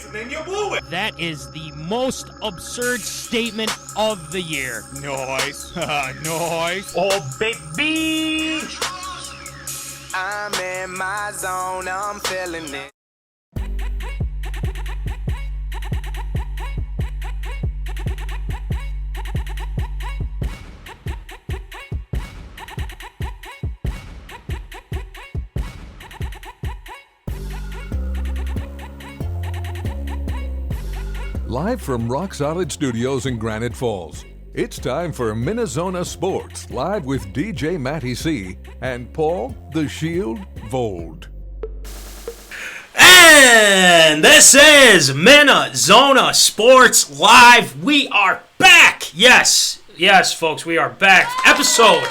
and then you blew it. That is the most absurd statement of the year. Nice. Nice. Oh, baby. I'm in my zone, I'm feeling it. Live from Rock Solid Studios in Granite Falls, it's time for MinneZona Sports, live with DJ Matty C. and Paul the Shield Vold. And this is MinneZona Sports Live. We are back. Yes, folks, we are back. Episode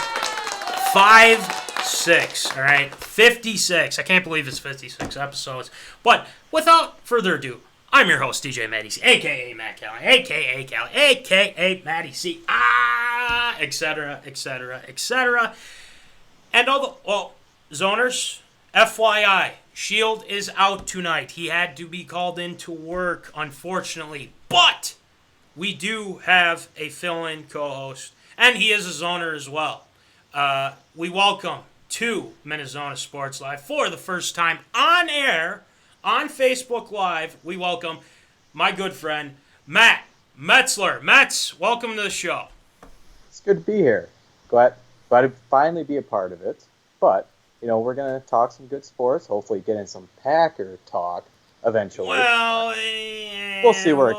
56, all right? 56. I can't believe it's 56 episodes. But without further ado, I'm your host, DJ Matty C., a.k.a. Matt Kelly, a.k.a. Kelly, a.k.a. Matty C., etc., etc., etc. And all the, well, zoners, FYI, Shield is out tonight. He had to be called into work, unfortunately. But we do have a fill-in co-host, and he is a zoner as well. We welcome to MinneZona Sports Live for the first time on air, on Facebook Live, we welcome my good friend, Matt Metzler. Mets, welcome to the show. It's good to be here. Glad to finally be a part of it. But, we're going to talk some good sports, hopefully get in some Packer talk eventually. Well, we'll see where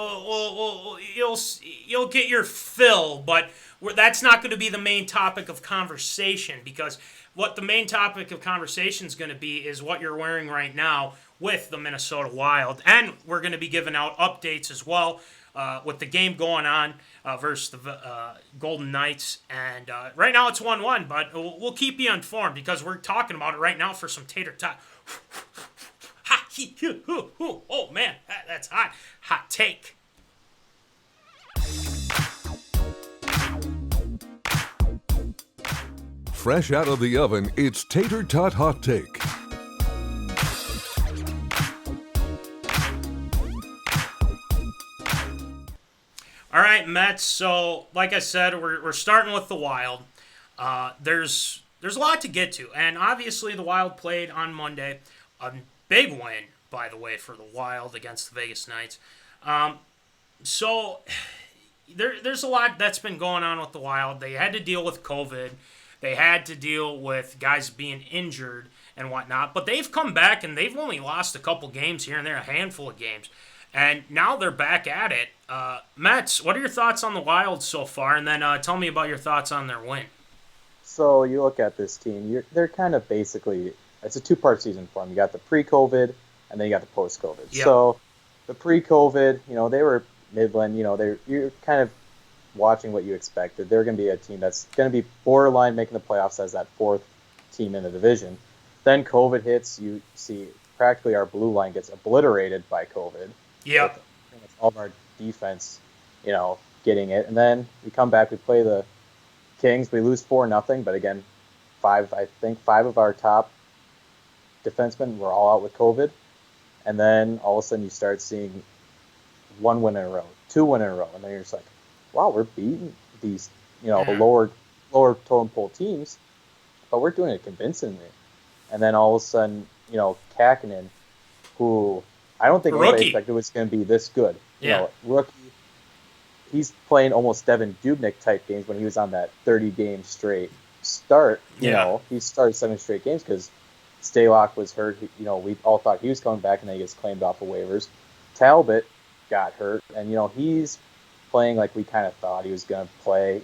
you'll get your fill, but that's not going to be the main topic of conversation, because what the main topic of conversation is going to be is what you're wearing right now with the Minnesota Wild. And we're going to be giving out updates as well with the game going on versus the Golden Knights. And right now it's 1-1, but we'll keep you informed because we're talking about it right now for some Tater Tot. Oh, man, that's hot. Hot take. Fresh out of the oven, it's Tater Tot Hot Take. All right, Mets. So, like I said, we're starting with the Wild. There's a lot to get to, and obviously the Wild played on Monday. A big win, by the way, for the Wild against the Vegas Knights. So there's a lot that's been going on with the Wild. They had to deal with COVID. They had to deal with guys being injured and whatnot. But they've come back, and they've only lost a couple games here and there, a handful of games. And now they're back at it. Mets, what are your thoughts on the Wild so far? And then tell me about your thoughts on their win. So you look at this team, they're kind of basically, it's a two-part season for them. You got the pre-COVID, and then you got the post-COVID. Yep. So the pre-COVID, they were Midland, you're kind of watching what you expected. They're going to be a team that's going to be borderline making the playoffs as that fourth team in the division. Then COVID hits, you see practically our blue line gets obliterated by COVID. Yeah. All of our defense, getting it. And then we come back, we play the Kings, we lose 4-0, but again, five of our top defensemen were all out with COVID. And then all of a sudden you start seeing 1 win in a row, 2 win in a row, and then you're just like, wow, we're beating these, lower totem pole teams, but we're doing it convincingly. And then all of a sudden, Kakinen, who I don't think anybody expected was going to be this good. Yeah. Rookie. He's playing almost Devin Dubnyk type games when he was on that 30-game straight start. He started 7 straight games because Stalock was hurt. We all thought he was coming back, and then he gets claimed off of waivers. Talbot got hurt, and he's playing like we kind of thought he was going to play.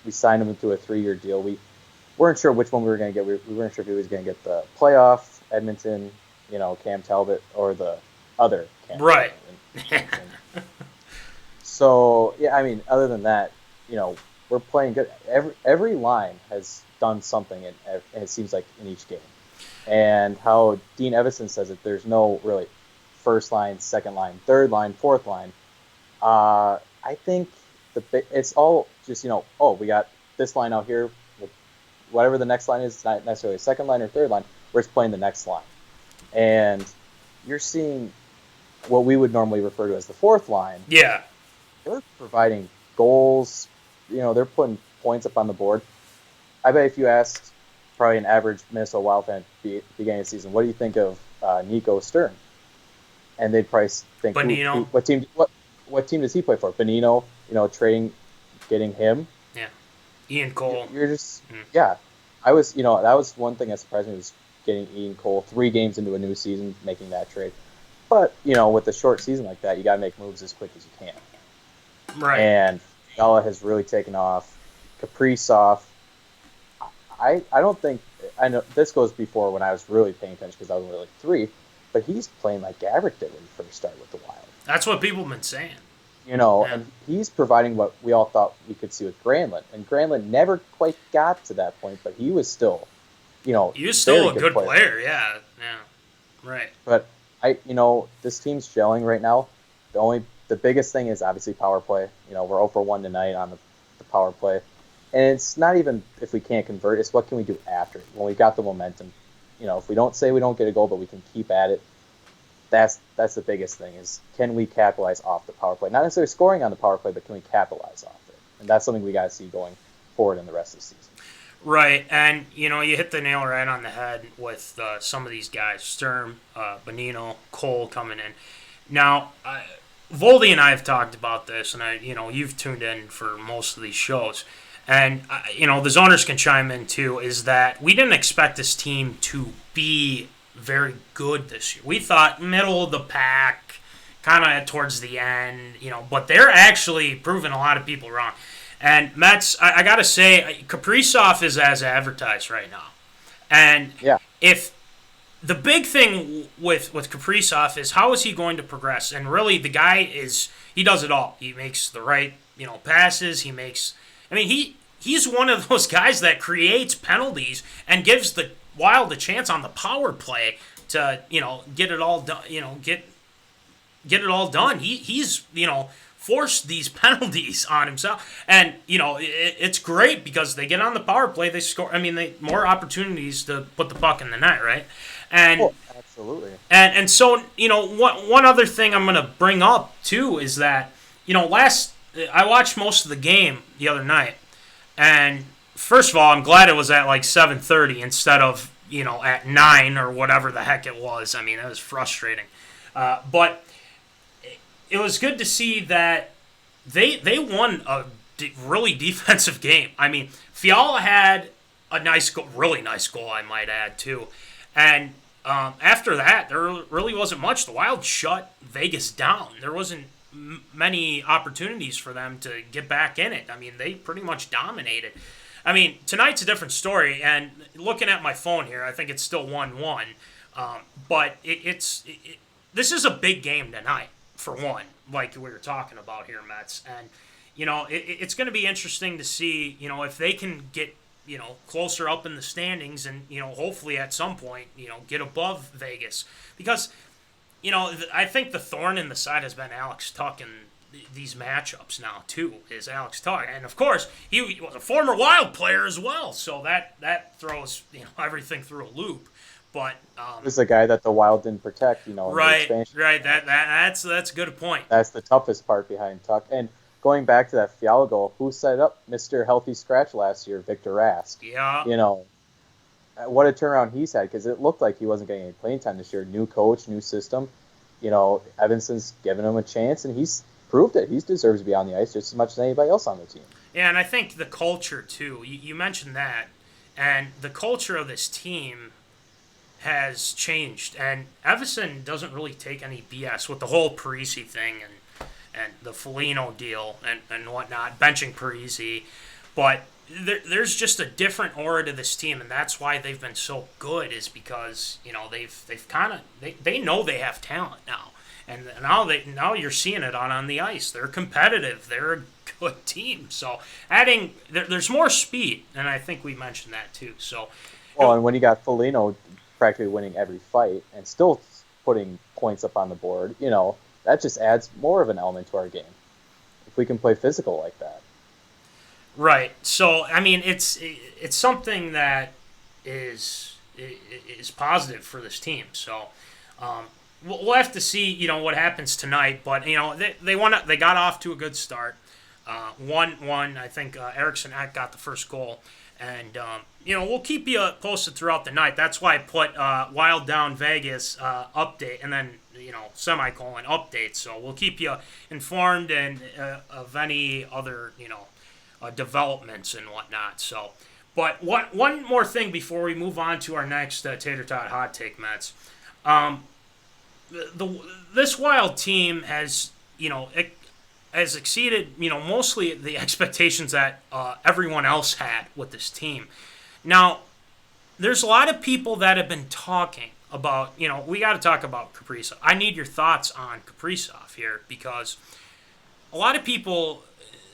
We signed him into a 3-year deal. We weren't sure which one we were going to get. We weren't sure if he was going to get the playoff Edmonton, Cam Talbot, or the other Cam. Right. So, other than that, we're playing good. Every line has done something, and it seems like in each game. And how Dean Evison says it, there's no really first line, second line, third line, fourth line. I think it's all just, we got this line out here. Whatever the next line is, it's not necessarily second line or third line. We're just playing the next line. And you're seeing what we would normally refer to as the fourth line, Yeah. they're providing goals. They're putting points up on the board. I bet if you asked probably an average Minnesota Wild fan at the beginning of the season, what do you think of Nico Stern? And they'd probably think, Bonino. what team does he play for? Bonino, getting him. Yeah. Ian Cole. You're just, yeah. That was one thing that surprised me was getting Ian Cole 3 games into a new season, making that trade. But, with a short season like that, you got to make moves as quick as you can. Right. And Fiala has really taken off. Kaprizov. I don't think, I know this goes before when I was really paying attention because I was only like 3, but he's playing like Gabrick did when he first started with the Wild. That's what people have been saying. And he's providing what we all thought we could see with Granlund. And Granlund never quite got to that point, but he was still, he was still a good player. Yeah. Right. But this team's gelling right now. The biggest thing is obviously power play. We're 0 for 1 tonight on the power play. And it's not even if we can't convert, it's what can we do after it when we got the momentum. If we don't say we don't get a goal, but we can keep at it, that's the biggest thing is can we capitalize off the power play? Not necessarily scoring on the power play, but can we capitalize off it? And that's something we got to see going forward in the rest of the season. Right, and you hit the nail right on the head with some of these guys, Sturm, Bonino, Cole coming in. Now, Voldy and I have talked about this, and you've tuned in for most of these shows. And, the zoners can chime in, too, is that we didn't expect this team to be very good this year. We thought middle of the pack, kind of towards the end, but they're actually proving a lot of people wrong. And Mets, I got to say, Kaprizov is as advertised right now. And if the big thing with Kaprizov is how is he going to progress? And really, the guy he does it all. He makes the right, passes. He's one of those guys that creates penalties and gives the Wild a chance on the power play to, get it all done. Get it all done. He's forced these penalties on himself, and it's great because they get on the power play, they score. They more opportunities to put the puck in the net, right? And absolutely. And so one other thing I'm going to bring up too is that I watched most of the game the other night. And first of all, I'm glad it was at like 7:30 instead of, at 9 or whatever the heck it was. It was frustrating. But it was good to see that they won a really defensive game. Fiala had a nice goal, really nice goal, I might add, too. And after that, there really wasn't much. The Wild shut Vegas down. There wasn't many opportunities for them to get back in it. They pretty much dominated. Tonight's a different story, and looking at my phone here, I think it's still 1-1. But this is a big game tonight, for one, like we were talking about here, Mets. And, it's going to be interesting to see, if they can get, closer up in the standings and, hopefully at some point, get above Vegas. Because I think the thorn in the side has been Alex Tuch in these matchups now, too, is Alex Tuch. And, of course, he was a former Wild player as well, so that throws everything through a loop. But he was the guy that the Wild didn't protect, in right, the expansion. Right, that's a good point. That's the toughest part behind Tuch. And going back to that Fiala goal, who set up Mr. Healthy Scratch last year, Victor Rask? Yeah. What a turnaround he's had, because it looked like he wasn't getting any playing time this year. New coach, new system. Evanson's given him a chance, and he's proved it. He deserves to be on the ice just as much as anybody else on the team. Yeah, and I think the culture, too. You mentioned that. And the culture of this team has changed. And Evason doesn't really take any BS with the whole Parisi thing and the Foligno deal and whatnot, benching Parisi. But there's just a different aura to this team, and that's why they've been so good, is because they've kind of they know they have talent now, and now you're seeing it on the ice. They're competitive. They're a good team. So there's more speed, and I think we mentioned that too. So and when you got Foligno practically winning every fight and still putting points up on the board, that just adds more of an element to our game. If we can play physical like that. Right. So it's something that is positive for this team. So we'll have to see, what happens tonight. But they got off to a good start. 1-1. I think Eriksson got the first goal, and we'll keep you posted throughout the night. That's why I put Wild Down Vegas update, and then semicolon update. So we'll keep you informed and of any other developments and whatnot. So, but one more thing before we move on to our next Tater Tot hot take, Mets. This Wild team has has exceeded mostly the expectations that everyone else had with this team. Now, there's a lot of people that have been talking about, we got to talk about Kaprizov. I need your thoughts on Kaprizov here, because a lot of people,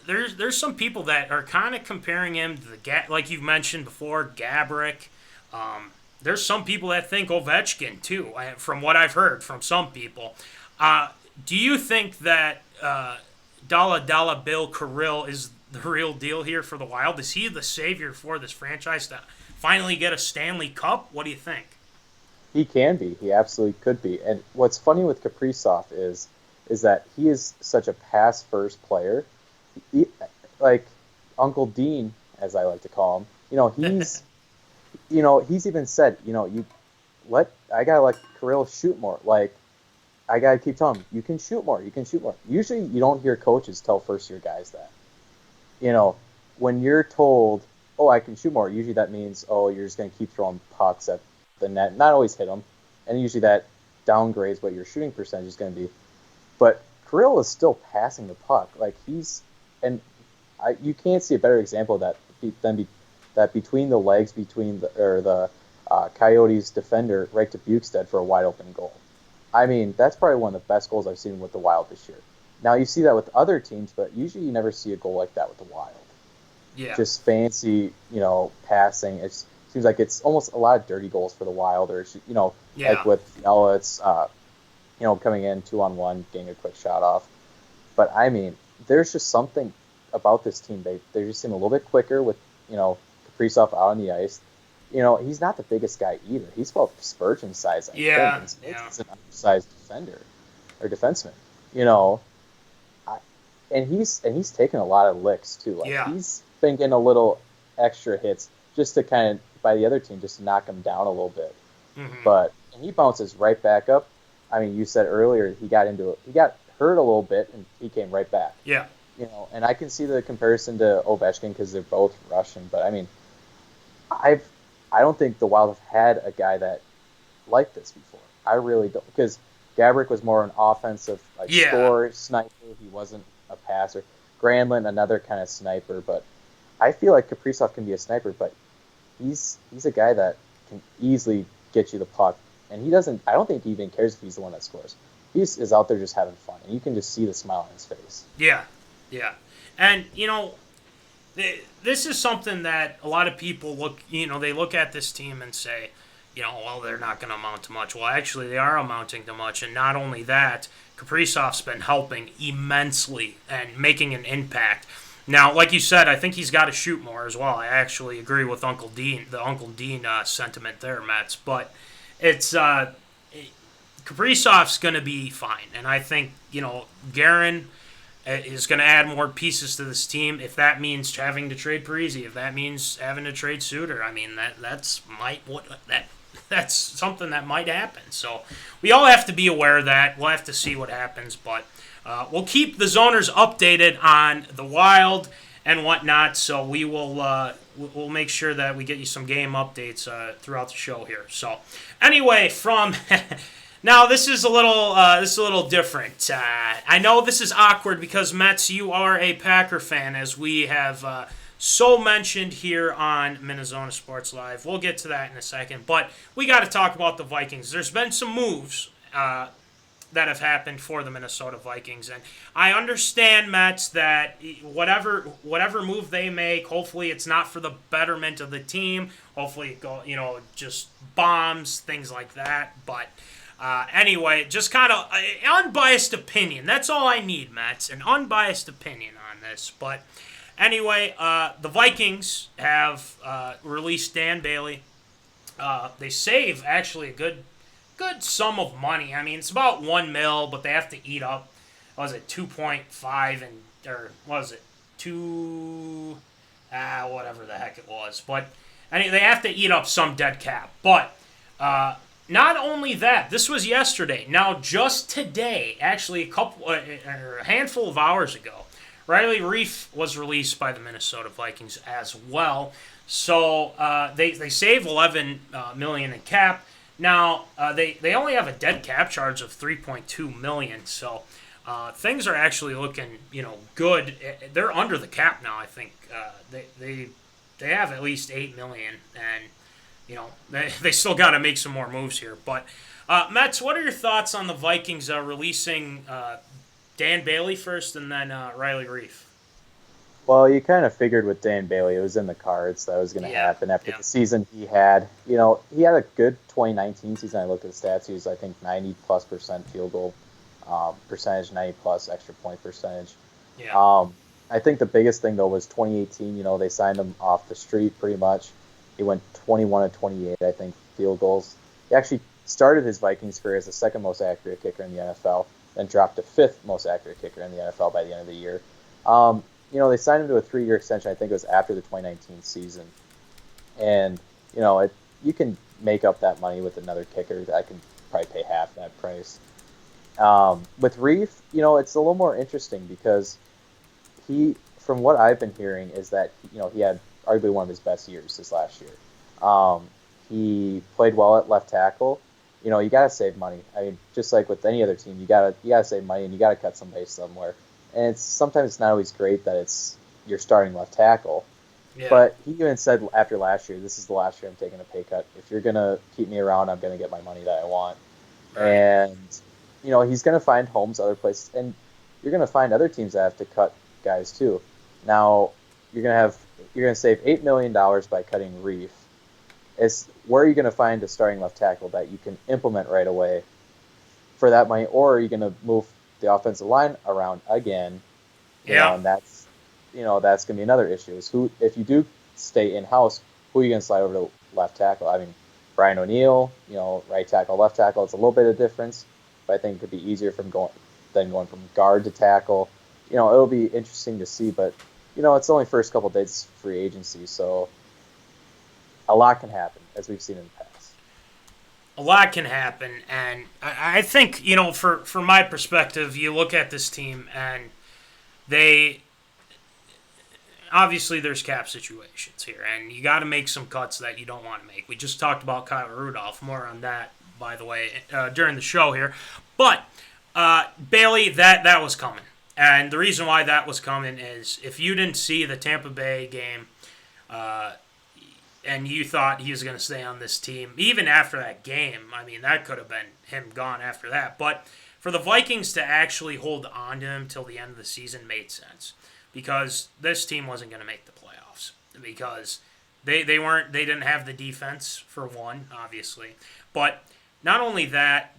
there's some people that are kind of comparing him to like you've mentioned before, Gaborik. There's some people that think Ovechkin too, from what I've heard from some people. Do you think that Dalla Bill Kirill is the real deal here for the Wild? Is he the savior for this franchise to finally get a Stanley Cup? What do you think? He can be. He absolutely could be. And what's funny with Kaprizov is that he is such a pass-first player. Like Uncle Dean, as I like to call him, he's he's even said, I gotta let Kirill shoot more. Like, I gotta keep telling him, you can shoot more. Usually, you don't hear coaches tell first-year guys that. When you're told, oh, I can shoot more, usually that means, oh, you're just gonna keep throwing pucks at the net, not always hit them, and usually that downgrades what your shooting percentage is going to be. But Kirill is still passing the puck. Like, you can't see a better example of that than that between the legs between the Coyotes defender right to Bukestad for a wide open goal. I mean, that's probably one of the best goals I've seen with the Wild this year. Now, you see that with other teams, but usually you never see a goal like that with the Wild. Yeah. Just fancy, passing. It seems like it's almost a lot of dirty goals for the Wild, or like with Ellis, coming in 2-on-1, getting a quick shot off. But I mean, there's just something about this team. They just seem a little bit quicker with Kaprizov out on the ice. He's not the biggest guy either. He's about Spurgeon size. I think. He's an undersized defender or defenseman. And he's taken a lot of licks too. Like, he's been getting a little extra hits just to kind of by the other team just to knock him down a little bit. Mm-hmm. And he bounces right back up. I mean, you said earlier he got hurt a little bit and he came right back. Yeah. And I can see the comparison to Ovechkin because they're both Russian. But I mean, I don't think the Wild have had a guy that like this before. I really don't, because Gaborik was more an offensive scorer, sniper. He wasn't a passer. Granlund, another kind of sniper, but I feel like Kaprizov can be a sniper, but he's a guy that can easily get you the puck, and he doesn't. I don't think he even cares if he's the one that scores. He is out there just having fun, and you can just see the smile on his face. Yeah, and this is something that a lot of people they look at this team and say, well, they're not going to amount to much. Well, actually, they are amounting to much, and not only that, Kaprizov's been helping immensely and making an impact. Now, like you said, I think he's got to shoot more as well. I actually agree with the Uncle Dean sentiment there, Mets. But it's Kaprizov's going to be fine, and I think Guerin is going to add more pieces to this team. If that means having to trade Parise, if that means having to trade Suter, I mean that's something that might happen. So we all have to be aware of that. We'll have to see what happens, but we'll keep the Zoners updated on the Wild and whatnot. So we will we'll make sure that we get you some game updates throughout the show here. So anyway, from now this is a little different. I know this is awkward because Mets, you are a Packer fan, as we have so mentioned here on MinneZona Sports Live. We'll get to that in a second, but we got to talk about the Vikings. There's been some moves that have happened for the Minnesota Vikings, and I understand, Mets, that whatever move they make, hopefully it's not for the betterment of the team. Hopefully it just bombs, things like that. But anyway, just kind of unbiased opinion. That's all I need, Mets, an unbiased opinion on this. But anyway, the Vikings have released Dan Bailey. They save actually a good good sum of money. I mean, it's about $1 million, but they have to eat up. What was it, 2.5 and or what was it, 2? Whatever the heck it was. But anyway, they have to eat up some dead cap. But not only that, this was yesterday. Now, just today, actually a handful of hours ago, Riley Reiff was released by the Minnesota Vikings as well. So they save $11 million in cap. Now they only have a dead cap charge of $3.2 million. So things are actually looking good. They're under the cap now. I think they have at least $8 million, and they still got to make some more moves here. But Mets, what are your thoughts on the Vikings releasing Dan Bailey first and then Riley Reiff? Well, you kind of figured with Dan Bailey, it was in the cards that was going to happen after the season he had. He had a good 2019 season. I looked at the stats. He was, I think, 90+% field goal percentage, 90+ extra point percentage. Yeah. I think the biggest thing, though, was 2018. They signed him off the street pretty much. He went 21 of 28, I think, field goals. He actually started his Vikings career as the second most accurate kicker in the NFL, then dropped to fifth most accurate kicker in the NFL by the end of the year. They signed him to a 3-year extension. I think it was after the 2019 season. And, you can make up that money with another kicker that can probably pay half that price. With Reiff, it's a little more interesting because from what I've been hearing, is that, he had arguably one of his best years this last year. He played well at left tackle. You got to save money. I mean, just like with any other team, you got to save money and you got to cut some base somewhere. And sometimes it's not always great that it's your starting left tackle. Yeah. But he even said after last year, this is the last year I'm taking a pay cut. If you're going to keep me around, I'm going to get my money that I want. Right. And, he's going to find homes other places. And you're going to find other teams that have to cut guys too. Now, you're going to save $8 million by cutting Reiff. Where are you going to find a starting left tackle that you can implement right away for that money? Or are you going to move the offensive line around again? And that's going to be another issue. If you do stay in-house, who are you going to slide over to left tackle? I mean, Brian O'Neill, right tackle, left tackle, it's a little bit of difference, but I think it could be easier than going from guard to tackle. It'll be interesting to see, but it's only first couple days free agency, so a lot can happen, as we've seen in the past. A lot can happen, and I think, from my perspective, you look at this team, and obviously there's cap situations here, and you got to make some cuts that you don't want to make. We just talked about Kyle Rudolph, more on that, by the way, during the show here. But Bailey, that was coming. And the reason why that was coming is if you didn't see the Tampa Bay game and you thought he was going to stay on this team, even after that game, I mean, that could have been him gone after that. But for the Vikings to actually hold on to him till the end of the season made sense because this team wasn't going to make the playoffs because they didn't have the defense, for one, obviously. But not only that,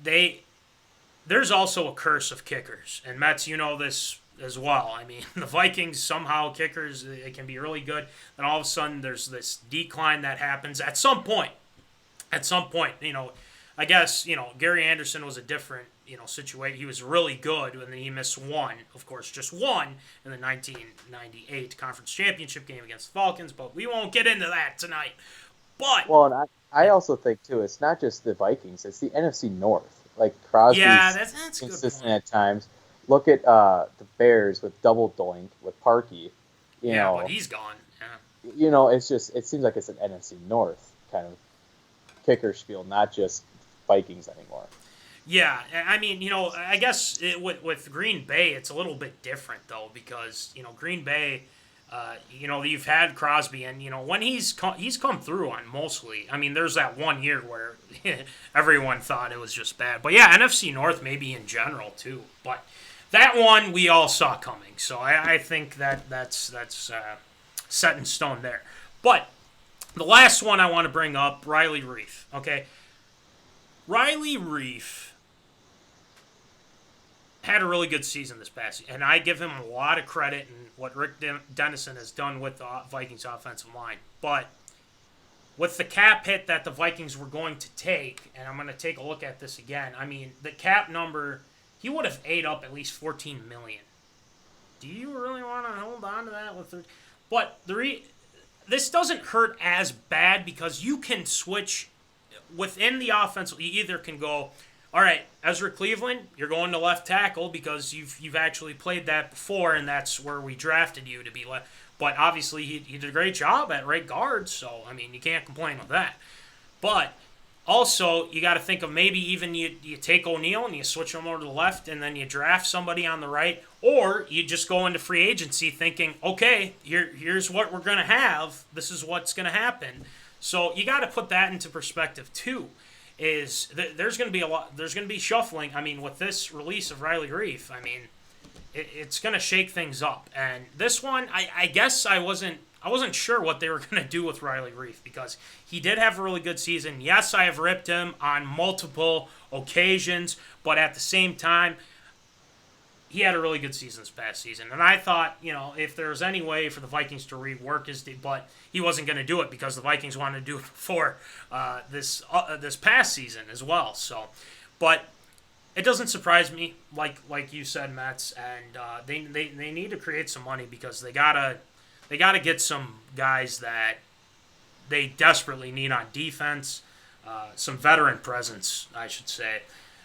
there's also a curse of kickers. And Mets, you know this as well. I mean, the Vikings, somehow kickers, it can be really good. Then all of a sudden there's this decline that happens at some point. I guess, Gary Anderson was a different, situation. He was really good, and then he missed one, of course, just one in the 1998 Conference Championship game against the Falcons, but we won't get into that tonight. But well, and I also think, too, it's not just the Vikings. It's the NFC North. Like, Crosby's that's consistent at times. Look at the Bears with Double Doink, with Parkey. But he's gone. Yeah. It seems like it's an NFC North kind of kicker spiel, not just Vikings anymore. Yeah, I mean, I guess with Green Bay, it's a little bit different, though, because, Green Bay, you've had Crosby, and, when he's come through on mostly. I mean, there's that 1 year where everyone thought it was just bad. But, yeah, NFC North maybe in general, too. But that one we all saw coming. So I think that's set in stone there. But the last one I want to bring up, Riley Reiff, okay? Riley Reiff had a really good season this past year, and I give him a lot of credit in what Rick Dennison has done with the Vikings offensive line. But with the cap hit that the Vikings were going to take, and I'm going to take a look at this again. I mean, the cap number, he would have ate up at least $14 million. Do you really want to hold on to that? But this doesn't hurt as bad because you can switch within the offense. You either can go, all right, Ezra Cleveland, you're going to left tackle because you've actually played that before, and that's where we drafted you to be left. But obviously he did a great job at right guard, so, I mean, you can't complain with that. But also, you got to think of maybe even you take O'Neal and you switch him over to the left and then you draft somebody on the right, or you just go into free agency thinking, okay, here's what we're going to have. This is what's going to happen. So you got to put that into perspective too. There's going to be shuffling. I mean, with this release of Riley Reiff, I mean, it's going to shake things up. And this one, I guess I wasn't sure what they were going to do with Riley Reiff because he did have a really good season. Yes, I have ripped him on multiple occasions, but at the same time, he had a really good season this past season. And I thought, if there was any way for the Vikings to rework his deal, but he wasn't going to do it because the Vikings wanted to do it before this past season as well. So, but it doesn't surprise me, like you said, Mets, and they need to create some money because they gotta get some guys that they desperately need on defense, some veteran presence, I should say,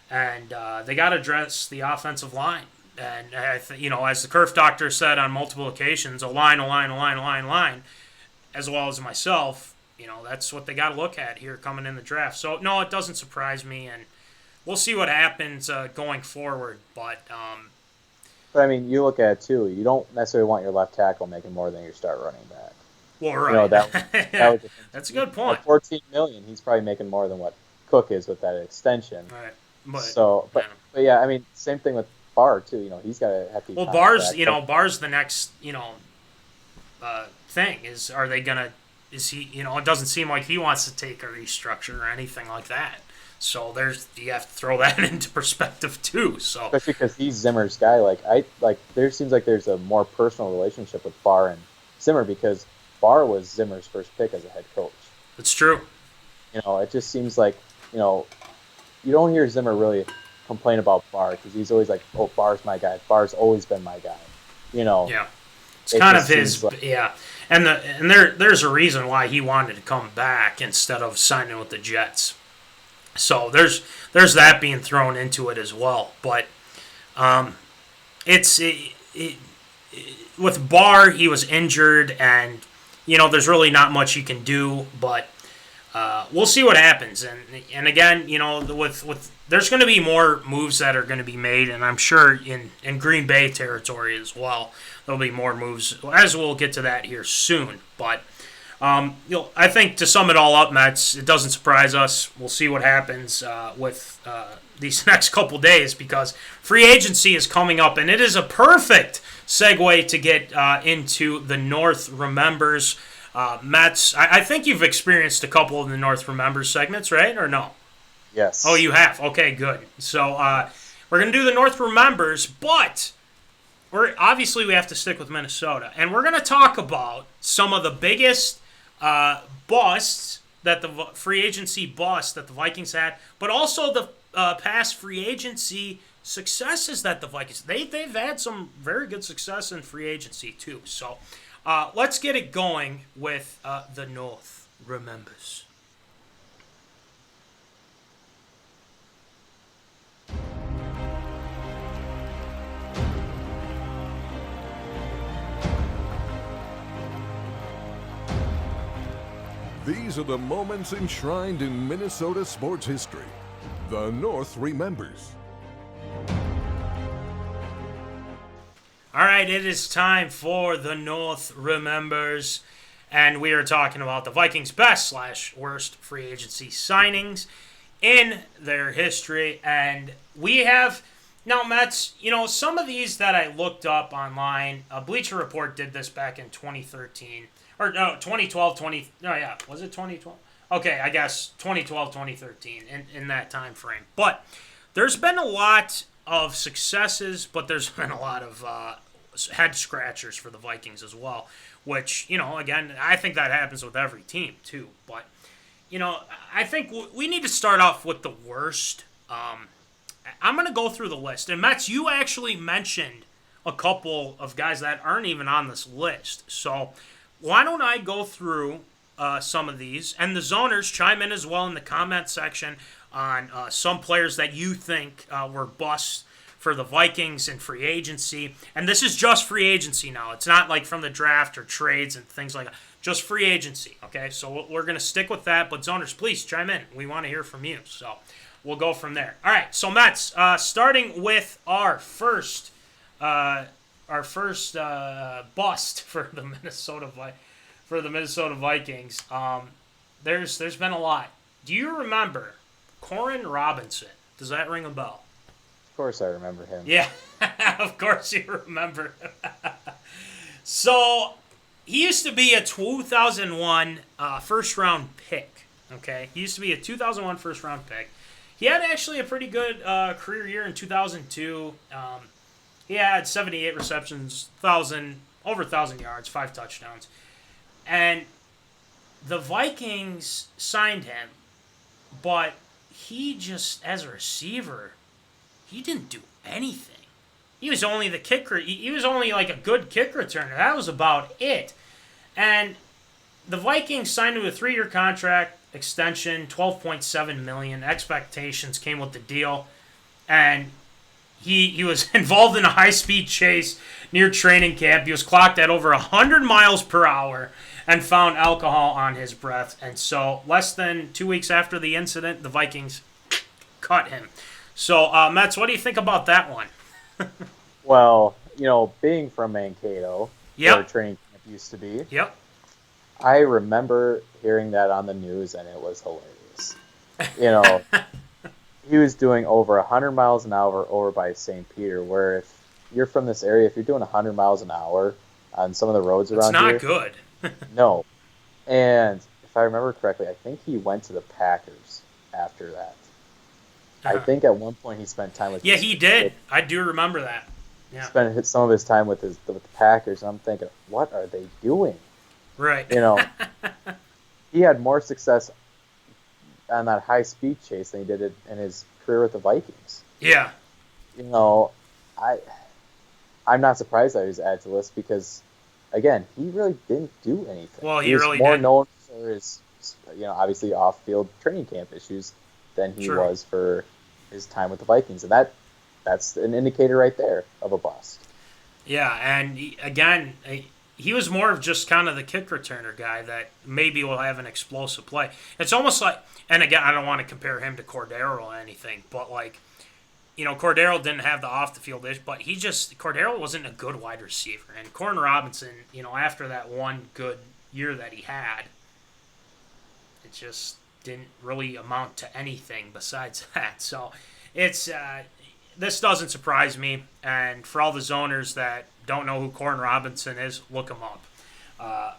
and they got to address the offensive line. And as the Curve Doctor said on multiple occasions, a line, as well as myself, that's what they got to look at here coming in the draft. So no, it doesn't surprise me, and we'll see what happens going forward. But I mean, you look at it too. You don't necessarily want your left tackle making more than your start running back. Well, right. That was that's a good point. At $14 million, he's probably making more than what Cook is with that extension. Right. But yeah, I mean, same thing with Barr too. He's got a hefty. Well, Barr's the next thing. Are they gonna? Is he? It doesn't seem like he wants to take a restructure or anything like that. So you have to throw that into perspective too. So especially because he's Zimmer's guy. There seems like there's a more personal relationship with Barr and Zimmer because Barr was Zimmer's first pick as a head coach. It's true. It just seems like you don't hear Zimmer really complain about Barr because he's always like, oh, Barr's my guy. Barr's always been my guy. Yeah. It's kind of his, yeah. And there's a reason why he wanted to come back instead of signing with the Jets. So there's that being thrown into it as well. But with Barr, he was injured, and there's really not much you can do. But we'll see what happens. And again, with there's going to be more moves that are going to be made, and I'm sure in Green Bay territory as well, there'll be more moves, as we'll get to that here soon. But I think to sum it all up, Mets, it doesn't surprise us. We'll see what happens with these next couple days because free agency is coming up, and it is a perfect segue to get into the North Remembers. Mets, I think you've experienced a couple of the North Remembers segments, right, or no? Yes. Oh, you have? Okay, good. So we're going to do the North Remembers, but we have to stick with Minnesota. And we're going to talk about some of the biggest busts that the free agency busts that the Vikings had, but also the past free agency successes that the Vikings, they've had some very good success in free agency too. So let's get it going with the North Remembers. These are the moments enshrined in Minnesota sports history. The North Remembers. All right, it is time for the North Remembers, and we are talking about the Vikings' best / worst free agency signings in their history. And we have now, Mets, some of these that I looked up online, Bleacher Report did this back in 2013. Or no, 2012, was it 2012? Okay, I guess 2012, 2013, in that time frame. But there's been a lot of successes, but there's been a lot of head scratchers for the Vikings as well, which, again, I think that happens with every team too. But, I think we need to start off with the worst. I'm going to go through the list. And, Mets, you actually mentioned a couple of guys that aren't even on this list. So why don't I go through some of these, and the zoners chime in as well in the comment section on some players that you think were busts for the Vikings in free agency. And this is just free agency now. It's not like from the draft or trades and things like that. Just free agency, okay? So we're going to stick with that. But zoners, please chime in. We want to hear from you. So we'll go from there. All right, so Mets, starting with our first bust for the Minnesota Vikings. There's been a lot. Do you remember Corin Robinson? Does that ring a bell? Of course I remember him. Yeah, of course you remember. So he used to be a 2001 first-round pick, okay? He used to be a 2001 first-round pick. He had actually a pretty good career year in 2002. He had 78 receptions, over 1,000 yards, 5 touchdowns. And the Vikings signed him, but he just, as a receiver, he didn't do anything. He was only the kicker. He was only like a good kick returner. That was about it. And the Vikings signed him to a 3-year contract extension, $12.7 million. Expectations came with the deal. And he was involved in a high-speed chase near training camp. He was clocked at over 100 miles per hour and found alcohol on his breath. And so less than 2 weeks after the incident, the Vikings cut him. So, Mets, what do you think about that one? Well, being from Mankato, where training camp used to be, I remember hearing that on the news, and it was hilarious. He was doing over 100 miles an hour over by St. Peter, where if you're from this area, if you're doing 100 miles an hour on some of the roads around here... It's not good. No. And if I remember correctly, I think he went to the Packers after that. I think at one point he spent time with... Yeah, he did. I do remember that. Yeah. Spent some of his time with the Packers, and I'm thinking, what are they doing? Right. He had more success on that high-speed chase than he did in his career with the Vikings. Yeah. I'm not surprised that he was added to the list because, again, he really didn't do anything. Well, he was really more didn't. known for his, obviously off-field training camp issues than he was for his time with the Vikings, and that's an indicator right there of a bust. Yeah, and he was more of just kind of the kick returner guy that maybe will have an explosive play. It's almost like, and again, I don't want to compare him to Cordero or anything, but Cordero didn't have the off the field issue, but Cordero wasn't a good wide receiver, and Corin Robinson, after that one good year that he had, it just didn't really amount to anything besides that. So it's this doesn't surprise me, and for all the zoners that don't know who Corin Robinson is, look him up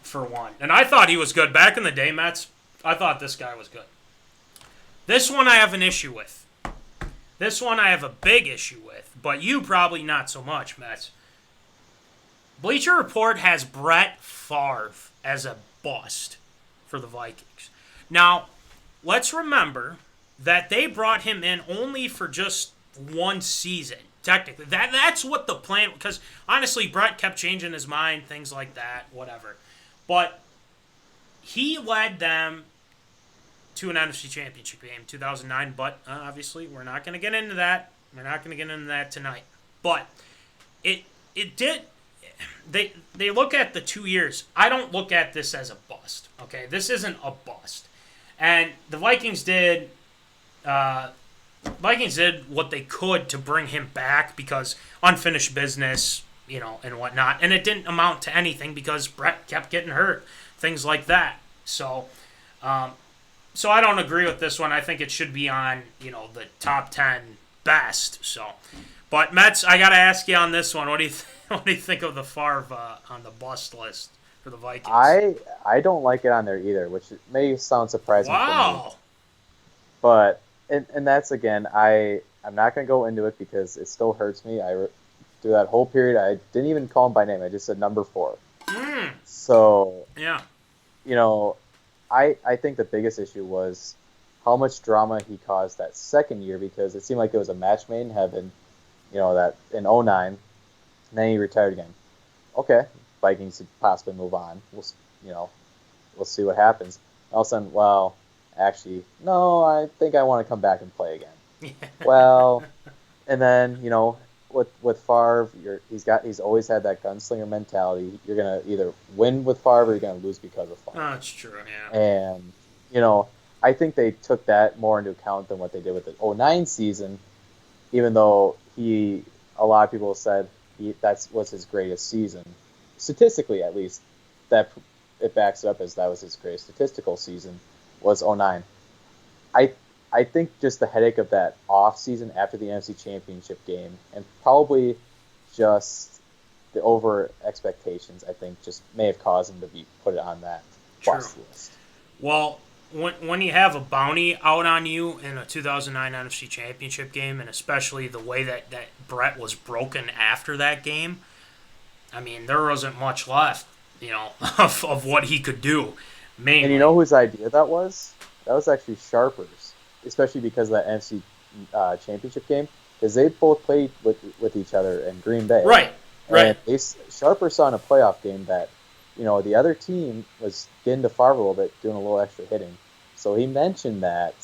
for one. And I thought he was good back in the day, Mets. I thought this guy was good. This one I have an issue with. This one I have a big issue with, but you probably not so much, Mets. Bleacher Report has Brett Favre as a bust for the Vikings. Now, let's remember that they brought him in only for just one season, technically. That's what the plan, because honestly, Brett kept changing his mind, things like that, whatever. But he led them to an NFC Championship game in 2009, but obviously we're not going to get into that. We're not going to get into that tonight. But it did... They look at the 2 years. I don't look at this as a bust, okay? This isn't a bust. And the Vikings did what they could to bring him back because unfinished business, and whatnot. And it didn't amount to anything because Brett kept getting hurt, things like that. So I don't agree with this one. I think it should be on, the top 10 best. So, but Mets, I got to ask you on this one. What do you think of the Favre on the bust list for the Vikings? I don't like it on there either, which may sound surprising for me. Wow. But, and that's, again, I'm not going to go into it because it still hurts me. through that whole period, I didn't even call him by name. I just said number 4. So, Yeah. I think the biggest issue was how much drama he caused that second year, because it seemed like it was a match made in heaven, that in 09, and then he retired again. Okay, Vikings could possibly move on. We'll see what happens. All of a sudden, well, actually, no, I think I want to come back and play again. Well, and then, with Favre, he's always had that gunslinger mentality. You're gonna either win with Favre or you're gonna lose because of Favre. Oh, that's true. Yeah. And I think they took that more into account than what they did with the 09 season, even though a lot of people said that was his greatest season. Statistically, at least, that it backs up as that was his greatest statistical season was 09. I think just the headache of that off season after the NFC Championship game, and probably just the over expectations, I think just may have caused him to be put on that bust list. Well, when you have a bounty out on you in a 2009 NFC Championship game, and especially the way that Brett was broken after that game, I mean, there wasn't much left, of what he could do. Mainly. And you know whose idea that was? That was actually Sharper's, especially because of that NFC Championship game, because they both played with each other in Green Bay. Right. And Sharper saw in a playoff game that, the other team was getting to Favre a little bit, doing a little extra hitting. So he mentioned that,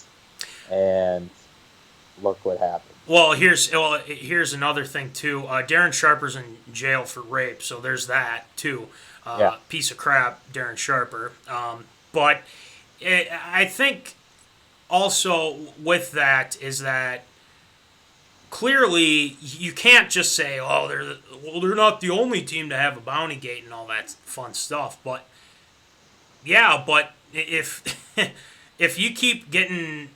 and look what happened. Well, here's another thing, too. Darren Sharper's in jail for rape, so there's that, too. Piece of crap, Darren Sharper. But I think also with that is that clearly you can't just say, oh, they're not the only team to have a bounty gate and all that fun stuff. But if if you keep getting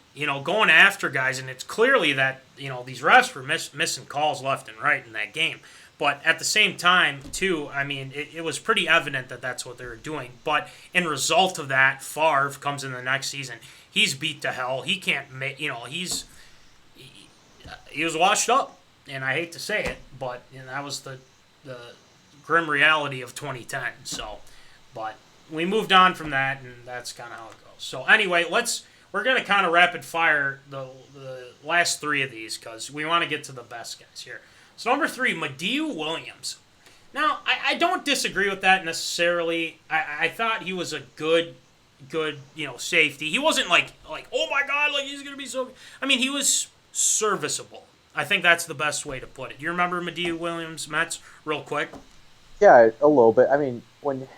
going after guys, and it's clearly that these refs were missing calls left and right in that game. But at the same time, too, I mean, it was pretty evident that that's what they were doing. But in result of that, Favre comes in the next season. He's beat to hell. He can't make, he was washed up. And I hate to say it, but that was the grim reality of 2010. So, but we moved on from that, and that's kind of how it goes. So anyway, we're going to kind of rapid fire the last 3 of these because we want to get to the best guys here. So number 3, Madieu Williams. Now, I don't disagree with that necessarily. I thought he was a good safety. He wasn't like oh my God, like he's gonna be so. I mean, he was serviceable. I think that's the best way to put it. Do you remember Madieu Williams, Mets, real quick? Yeah, a little bit. I mean, when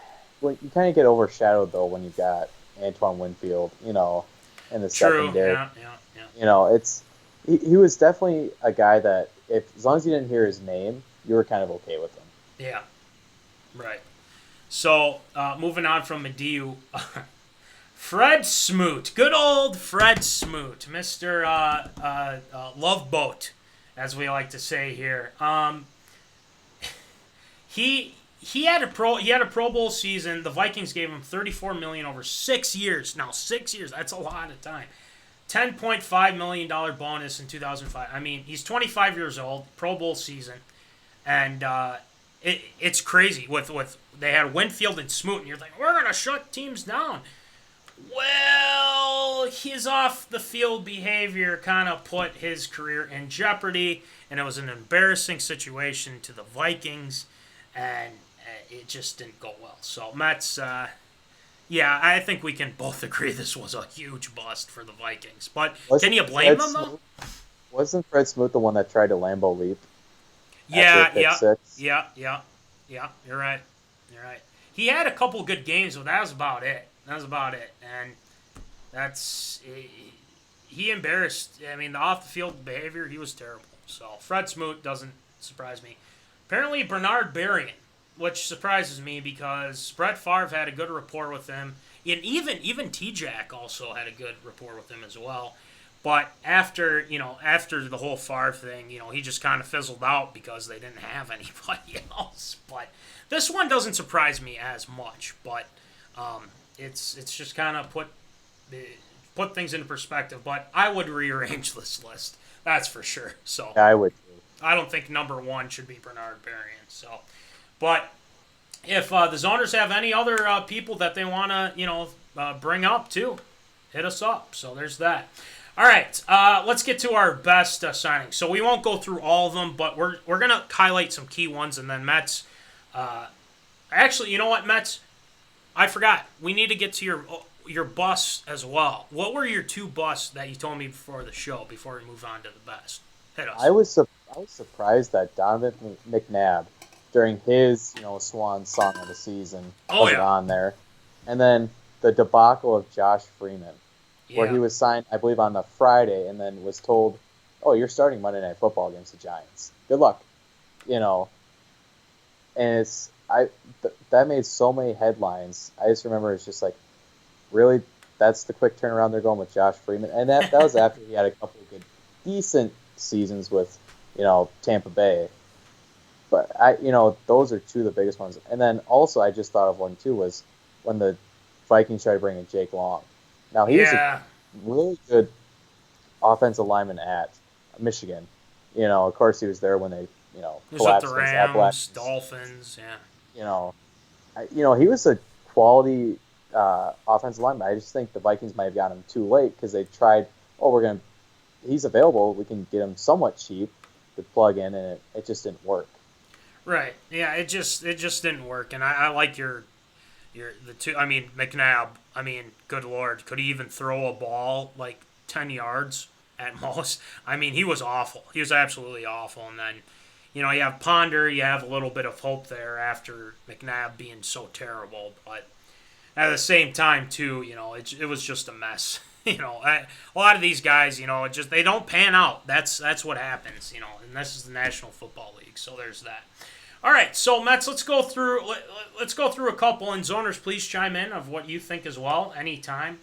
you kind of get overshadowed though when you got Antoine Winfield, in the secondary. Yeah. It's he was definitely a guy that as long as you didn't hear his name, you were kind of okay with him. Yeah, right. So moving on from Madieu, Fred Smoot, good old Fred Smoot, Mr. Love Boat, as we like to say here. He had a Pro Bowl season. The Vikings gave him $34 million over 6 years. Now 6 years, that's a lot of time. $10.5 million bonus in 2005. I mean, he's 25 years old, Pro Bowl season, and it's crazy. With they had Winfield and Smoot, and you're like, we're gonna shut teams down. Well, his off the field behavior kind of put his career in jeopardy, and it was an embarrassing situation to the Vikings, and it just didn't go well. So Mets. Yeah, I think we can both agree this was a huge bust for the Vikings. But can you blame them, though? Wasn't Fred Smoot the one that tried to Lambeau leap? Yeah. You're right. He had a couple good games, but that was about it. And he embarrassed. I mean, the off-the-field behavior, he was terrible. So Fred Smoot doesn't surprise me. Apparently, Bernard Berrien, which surprises me because Brett Favre had a good rapport with him. And even T-Jack also had a good rapport with him as well. But after the whole Favre thing, he just kind of fizzled out because they didn't have anybody else. But this one doesn't surprise me as much. But it's just kind of put things into perspective. But I would rearrange this list. That's for sure. So yeah, I would too. I don't think number one should be Bernard Berrien. So, but if the Zoners have any other people that they want to, bring up too, hit us up. So there's that. All right, let's get to our best signings. So we won't go through all of them, but we're gonna highlight some key ones, and then Mets. Actually, you know what, Mets? I forgot. We need to get to your busts as well. What were your 2 busts that you told me before the show? Before we move on to the best, hit us. I was surprised that Donovan McNabb, during his swan song of the season, wasn't on there, and then the debacle of Josh Freeman, where he was signed, I believe, on the Friday, and then was told, "Oh, you're starting Monday Night Football against the Giants. Good luck," And that made so many headlines. I just remember it's just like, really, that's the quick turnaround they're going with Josh Freeman, and that was after he had a couple of good, decent seasons with Tampa Bay. But those are 2 of the biggest ones. And then also I just thought of one too was when the Vikings tried to bring in Jake Long. Now he was a really good offensive lineman at Michigan. Of course he was there when they collapsed with the Rams, Appalachians. Dolphins, he was a quality offensive lineman. I just think the Vikings might have gotten him too late because they tried. He's available. We can get him somewhat cheap to plug in, and it just didn't work. Right. Yeah. It just didn't work, and I like the 2. I mean, McNabb. I mean, good Lord, could he even throw a ball like 10 yards at most? I mean, he was awful. He was absolutely awful, and then. You have Ponder, you have a little bit of hope there after McNabb being so terrible. But at the same time, too, it was just a mess. A lot of these guys, they don't pan out. That's what happens, and this is the National Football League. So there's that. All right, so Mets, let's go through a couple, and Zoners, please chime in of what you think as well, anytime.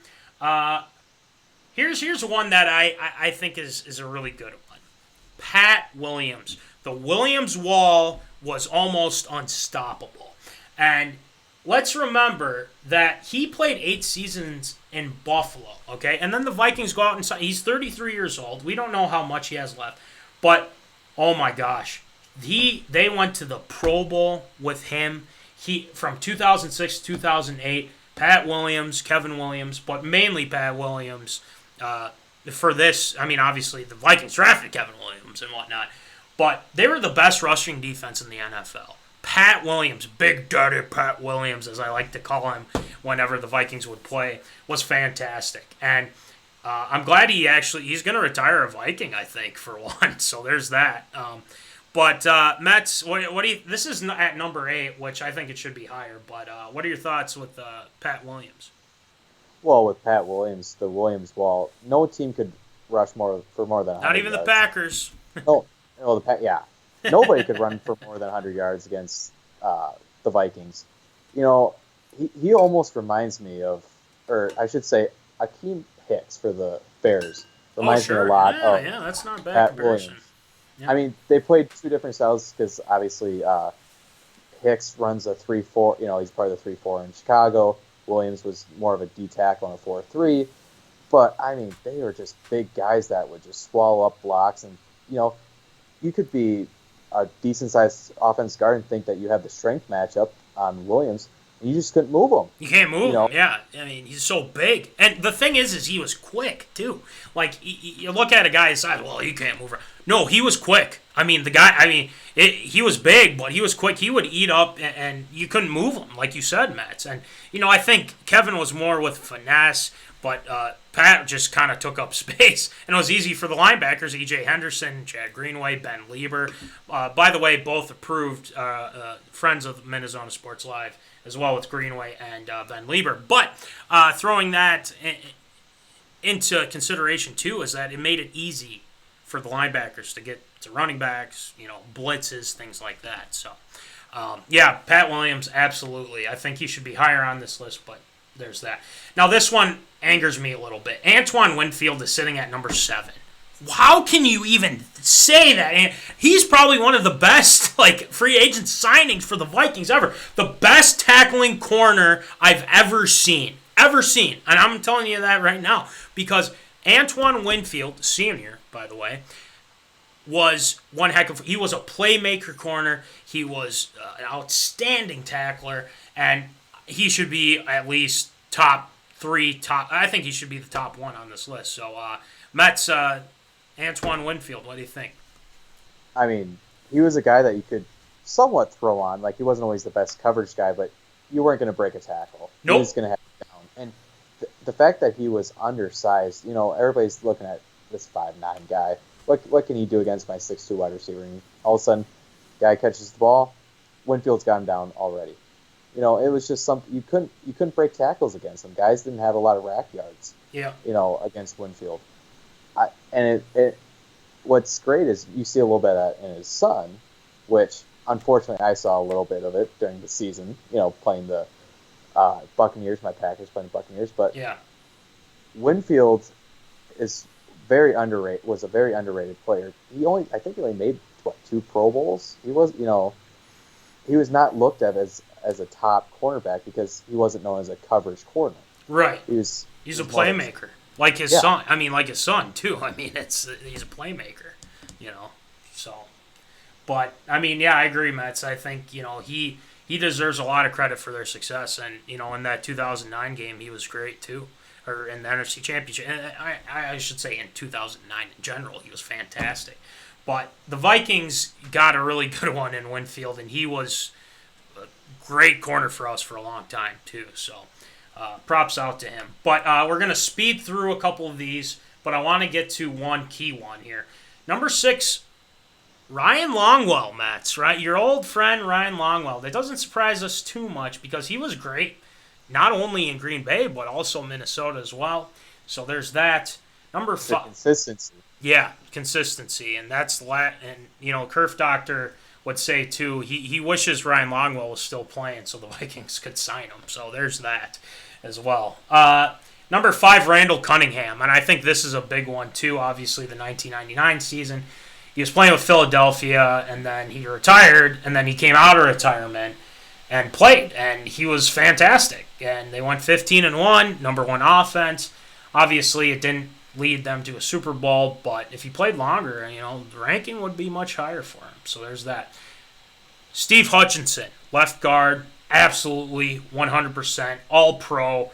Here's one that I think is a really good one. Pat Williams. The Williams wall was almost unstoppable. And let's remember that he played 8 seasons in Buffalo, okay? And then the Vikings go out and sign. He's 33 years old. We don't know how much he has left. But, oh my gosh, they went to the Pro Bowl with him. From 2006 to 2008, Pat Williams, Kevin Williams, but mainly Pat Williams. For this, I mean, obviously the Vikings drafted Kevin Williams and whatnot. But they were the best rushing defense in the NFL. Pat Williams, Big Daddy Pat Williams, as I like to call him whenever the Vikings would play, was fantastic. And I'm glad he's going to retire a Viking, I think, for one. So there's that. But Mets, what do you? This is at number 8, which I think it should be higher. But what are your thoughts with Pat Williams? Well, with Pat Williams, the Williams wall, no team could rush for more than 100 Not even yards. the Packers. Nobody could run for more than 100 yards against the Vikings. He almost reminds me of, or I should say, Akeem Hicks for the Bears. Reminds me a lot of that's not a bad Pat comparison. Williams. Yeah. I mean, they played 2 different styles because obviously Hicks runs a 3-4. He's part of the 3-4 in Chicago. Williams was more of a D tackle on a 4-3. But I mean, they were just big guys that would just swallow up blocks, and you could be a decent-sized offense guard and think that you have the strength matchup on Williams, and you just couldn't move him. You can't move him, yeah. I mean, he's so big. And the thing is he was quick, too. Like, you look at a guy aside, well, he can't move. No, he was quick. I mean, he was big, but he was quick. He would eat up, and you couldn't move him, like you said, Matt. And, I think Kevin was more with finesse, but Pat just kind of took up space. And it was easy for the linebackers, E.J. Henderson, Chad Greenway, Ben Lieber. By the way, both approved friends of MinneZona Sports Live, as well with Greenway and Ben Lieber. But throwing that into consideration, too, is that it made it easy for the linebackers to get to running backs, blitzes, things like that. So, Pat Williams, absolutely. I think he should be higher on this list, but there's that. Now, this one angers me a little bit. Antoine Winfield is sitting at number 7. How can you even say that? And he's probably one of the best free agent signings for the Vikings ever. The best tackling corner I've ever seen. And I'm telling you that right now because Antoine Winfield, senior, by the way, was one heck of. He was a playmaker corner. He was an outstanding tackler, and he should be at least top 3. I think he should be the top 1 on this list. So Mets, Antoine Winfield. What do you think? I mean, he was a guy that you could somewhat throw on. Like, he wasn't always the best coverage guy, but you weren't going to break a tackle. Nope. He was going to have it down. And the fact that he was undersized, everybody's looking at this 5'9" guy. What can he do against my 6'2" wide receiver? And all of a sudden, guy catches the ball, Winfield's got him down already. It was just something you couldn't break tackles against him. Guys didn't have a lot of rack yards. Yeah. Against Winfield. What's great is you see a little bit of that in his son, which unfortunately I saw a little bit of it during the season. Playing the Buccaneers, my Packers playing the Buccaneers, but yeah, Winfield is very underrated. Was a very underrated player. I think he only made 2 Pro Bowls. He was not looked at as a top cornerback because he wasn't known as a coverage corner. Right. He's a playmaker, like his son. I mean, like his son too. I mean, he's a playmaker. So. But I mean, yeah, I agree, Mets. I think he deserves a lot of credit for their success, and in that 2009 game he was great too. Or in the NFC Championship. And I should say in 2009 in general, he was fantastic. But the Vikings got a really good one in Winfield, and he was a great corner for us for a long time, too. So props out to him. But we're going to speed through a couple of these, but I want to get to one key one here. Number 6, Ryan Longwell, Mets, right? Your old friend, Ryan Longwell. That doesn't surprise us too much because he was great. Not only in Green Bay, but also Minnesota as well. So there's that. Number 5. Consistency. Yeah, consistency. And that's and Kerf Doctor would say too, he wishes Ryan Longwell was still playing so the Vikings could sign him. So there's that as well. Number 5, Randall Cunningham. And I think this is a big one too, obviously the 1999 season. He was playing with Philadelphia, and then he retired, and then he came out of retirement and played, and he was fantastic. And they went 15-1, number 1 offense. Obviously, it didn't lead them to a Super Bowl, but if he played longer, the ranking would be much higher for him. So there's that. Steve Hutchinson, left guard, absolutely 100%, all-pro.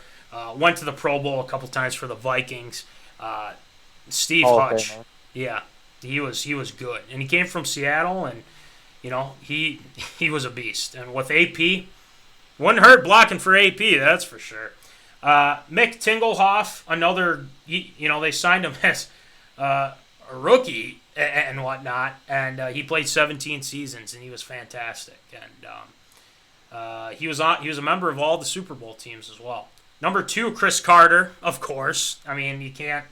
Went to the Pro Bowl a couple times for the Vikings. Steve Hutch, yeah, he was good, and he came from Seattle, and he was a beast. And with AP, wouldn't hurt blocking for AP, that's for sure. Mick Tingelhoff, another, they signed him as a rookie and whatnot, and he played 17 seasons, and he was fantastic. And he was a member of all the Super Bowl teams as well. Number 2, Chris Carter, of course. I mean, you can't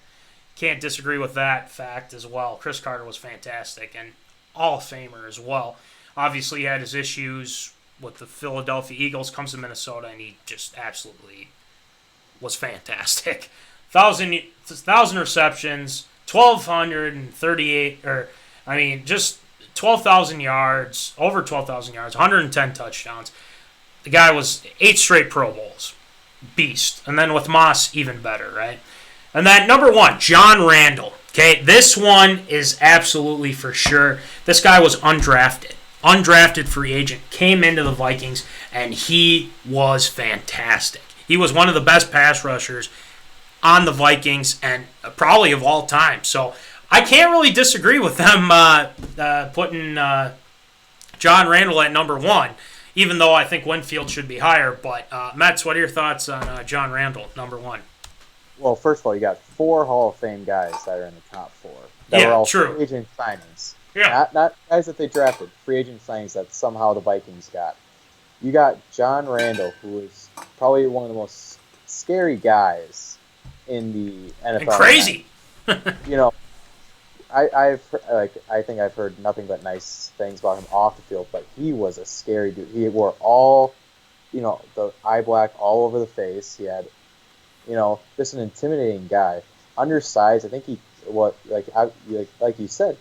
disagree with that fact as well. Chris Carter was fantastic and All-Famer as well. Obviously, he had his issues with the Philadelphia Eagles, comes to Minnesota, and he just absolutely was fantastic. 1,000 receptions, 1,238, just 12,000 yards, over 12,000 yards, 110 touchdowns. The guy was 8 straight Pro Bowls. Beast. And then with Moss, even better, right? And then number 1, John Randall. Okay, this one is absolutely for sure. This guy was undrafted. Undrafted free agent. Came into the Vikings, and he was fantastic. He was one of the best pass rushers on the Vikings, and probably of all time. So I can't really disagree with them putting John Randall at number 1, even though I think Winfield should be higher. But, Mets, what are your thoughts on John Randall, number 1? Well, first of all, you got 4 Hall of Fame guys that are in the top 4. That were all true. Free agent signings. Yeah. Not guys that they drafted. Free agent signings that somehow the Vikings got. You got John Randall, who is probably one of the most scary guys in the NFL. And crazy. I think I've heard nothing but nice things about him off the field, but he was a scary dude. He wore all, the eye black all over the face. He had, just an intimidating guy. Undersized. I think like you said,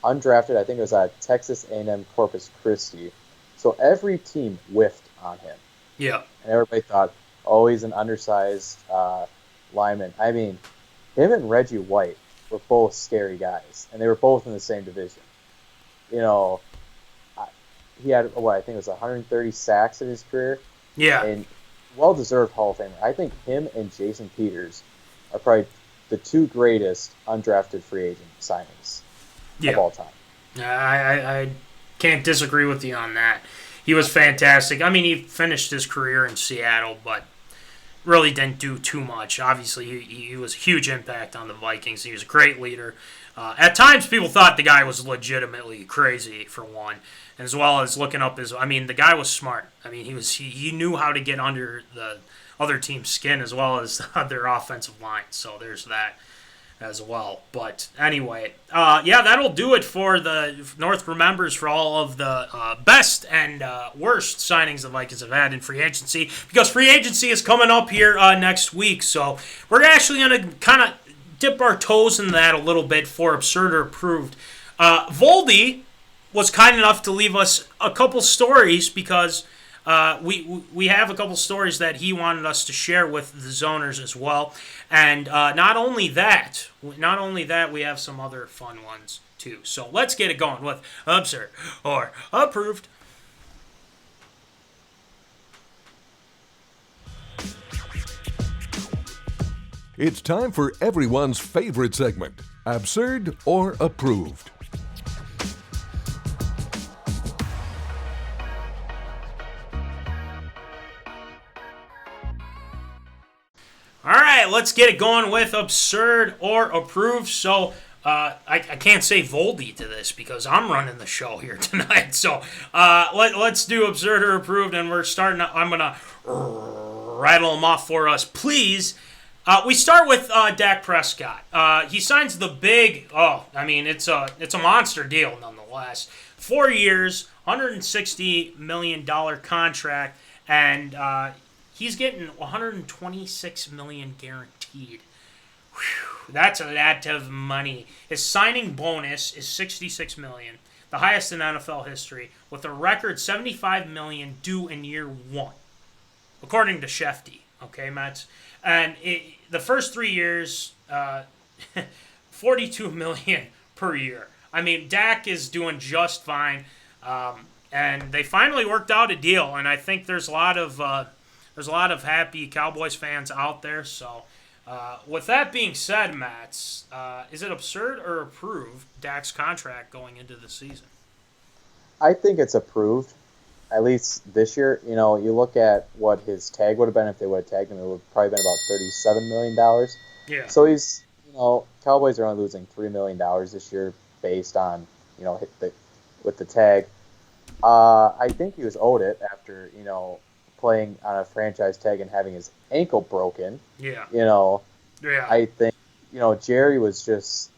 undrafted. I think it was at Texas A&M Corpus Christi. So every team whiffed on him. Yeah. And everybody thought, oh, he's an undersized lineman. I mean, him and Reggie White were both scary guys, and they were both in the same division. You know, he had, I think it was 130 sacks in his career. Yeah. And well-deserved Hall of Famer. I think him and Jason Peters are probably the two greatest undrafted free agent signings of all time. I can't disagree with you on that. He was fantastic. I mean, he finished his career in Seattle, but really didn't do too much. Obviously, he was a huge impact on the Vikings. He was a great leader. At times, people thought the guy was legitimately crazy, for one, as well as looking up his... I mean, the guy was smart. I mean, he knew how to get under the other team's skin as well as their offensive line. So there's that as well. But anyway, that'll do it for the North Remembers for all of the best and worst signings the Vikings have had in free agency, because free agency is coming up here next week. So we're actually going to kind of dip our toes in that a little bit for Absurd or Approved. Voldy was kind enough to leave us a couple stories, because we have a couple stories that he wanted us to share with the zoners as well. And not only that, we have some other fun ones too. So let's get it going with Absurd or Approved. It's time for everyone's favorite segment, Absurd or Approved. All right, let's get it going with Absurd or Approved. So I can't say Voldy to this because I'm running the show here tonight. So let's do Absurd or Approved, and we're starting. I'm going to rattle them off for us, please. We start with Dak Prescott. He signs the big, it's a monster deal nonetheless. 4 years, $160 million contract, and he's getting $126 million guaranteed. Whew, that's a lot of money. His signing bonus is $66 million, the highest in NFL history, with a record $75 million due in year one, according to Shefty. Okay, Matt? And the first 3 years, $42 million per year. I mean, Dak is doing just fine, and they finally worked out a deal. And I think there's a lot of happy Cowboys fans out there. So, with that being said, Matt, is it absurd or approved Dak's contract going into the season? I think it's approved. At least this year, you look at what his tag would have been if they would have tagged him. It would have probably been about $37 million. Yeah. So he's, Cowboys are only losing $3 million this year based on, with the tag. I think he was owed it after, playing on a franchise tag and having his ankle broken. Yeah. Yeah. I think, Jerry was just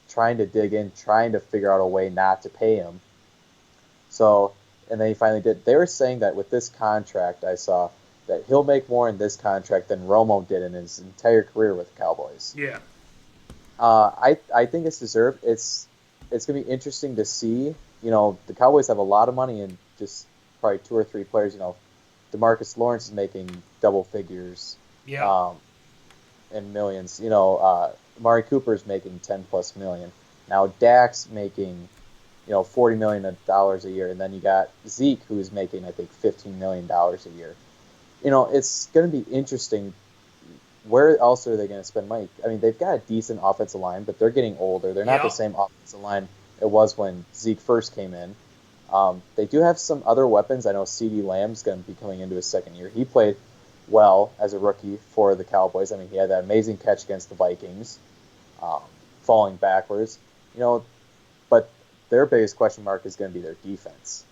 trying to dig in, trying to figure out a way not to pay him. So... And then he finally did. They were saying that with this contract, I saw that he'll make more in this contract than Romo did in his entire career with the Cowboys. Yeah. I think it's deserved. It's going to be interesting to see. The Cowboys have a lot of money in just probably 2 or 3 players. DeMarcus Lawrence is making double figures. Yeah. And millions. Amari Cooper is making $10+ million. Now Dak's making... $40 million a year, and then you got Zeke, who's making, I think, $15 million a year. It's going to be interesting. Where else are they going to spend money? I mean, they've got a decent offensive line, but they're getting older. They're not the same offensive line it was when Zeke first came in. They do have some other weapons. I know CeeDee Lamb's going to be coming into his second year. He played well as a rookie for the Cowboys. I mean, he had that amazing catch against the Vikings, falling backwards. But their biggest question mark is going to be their defense,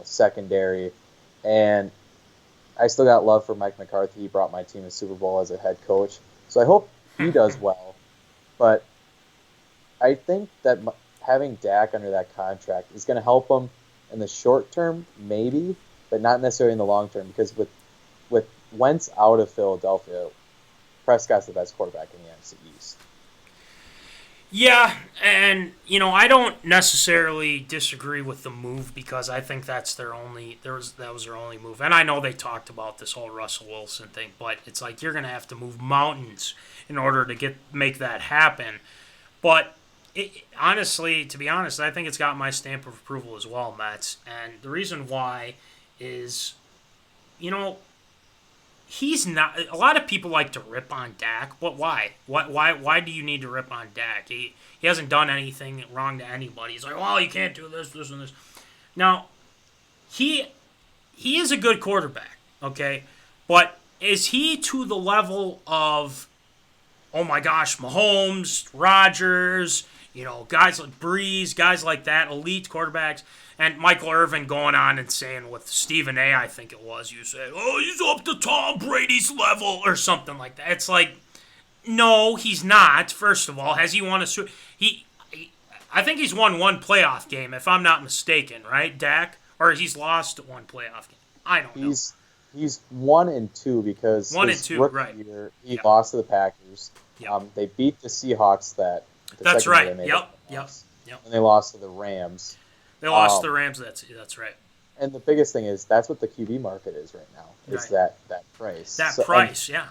secondary. And I still got love for Mike McCarthy. He brought my team to Super Bowl as a head coach. So I hope he does well. But I think that having Dak under that contract is going to help him in the short term, maybe, but not necessarily in the long term. Because with Wentz out of Philadelphia, Prescott's the best quarterback in the NFC East. Yeah, and I don't necessarily disagree with the move, because I think that was their only move. And I know they talked about this whole Russell Wilson thing, but it's like you're going to have to move mountains in order to make that happen. But honestly, to be honest, I think it's got my stamp of approval as well, Mets. And the reason why is, he's not. A lot of people like to rip on Dak, but why? Why do you need to rip on Dak? He hasn't done anything wrong to anybody. He's like, well, you can't do this, this, and this. Now, he is a good quarterback, okay? But is he to the level of, oh my gosh, Mahomes, Rodgers, guys like Breeze, guys like that, elite quarterbacks, and Michael Irvin going on and saying with Stephen A., I think it was, you said, oh, he's up to Tom Brady's level or something like that. It's like, no, he's not. First of all, has he won a I think he's won one playoff game, if I'm not mistaken, right, Dak? Or he's lost one playoff game. I don't know. He's 1-2 because his rookie year, he lost to the Packers. Yep. They beat the Seahawks That's right. Yep. And they lost to the Rams. They lost to the Rams. That's right. And the biggest thing is that's what the QB market is right now. Is that price. That price, yeah.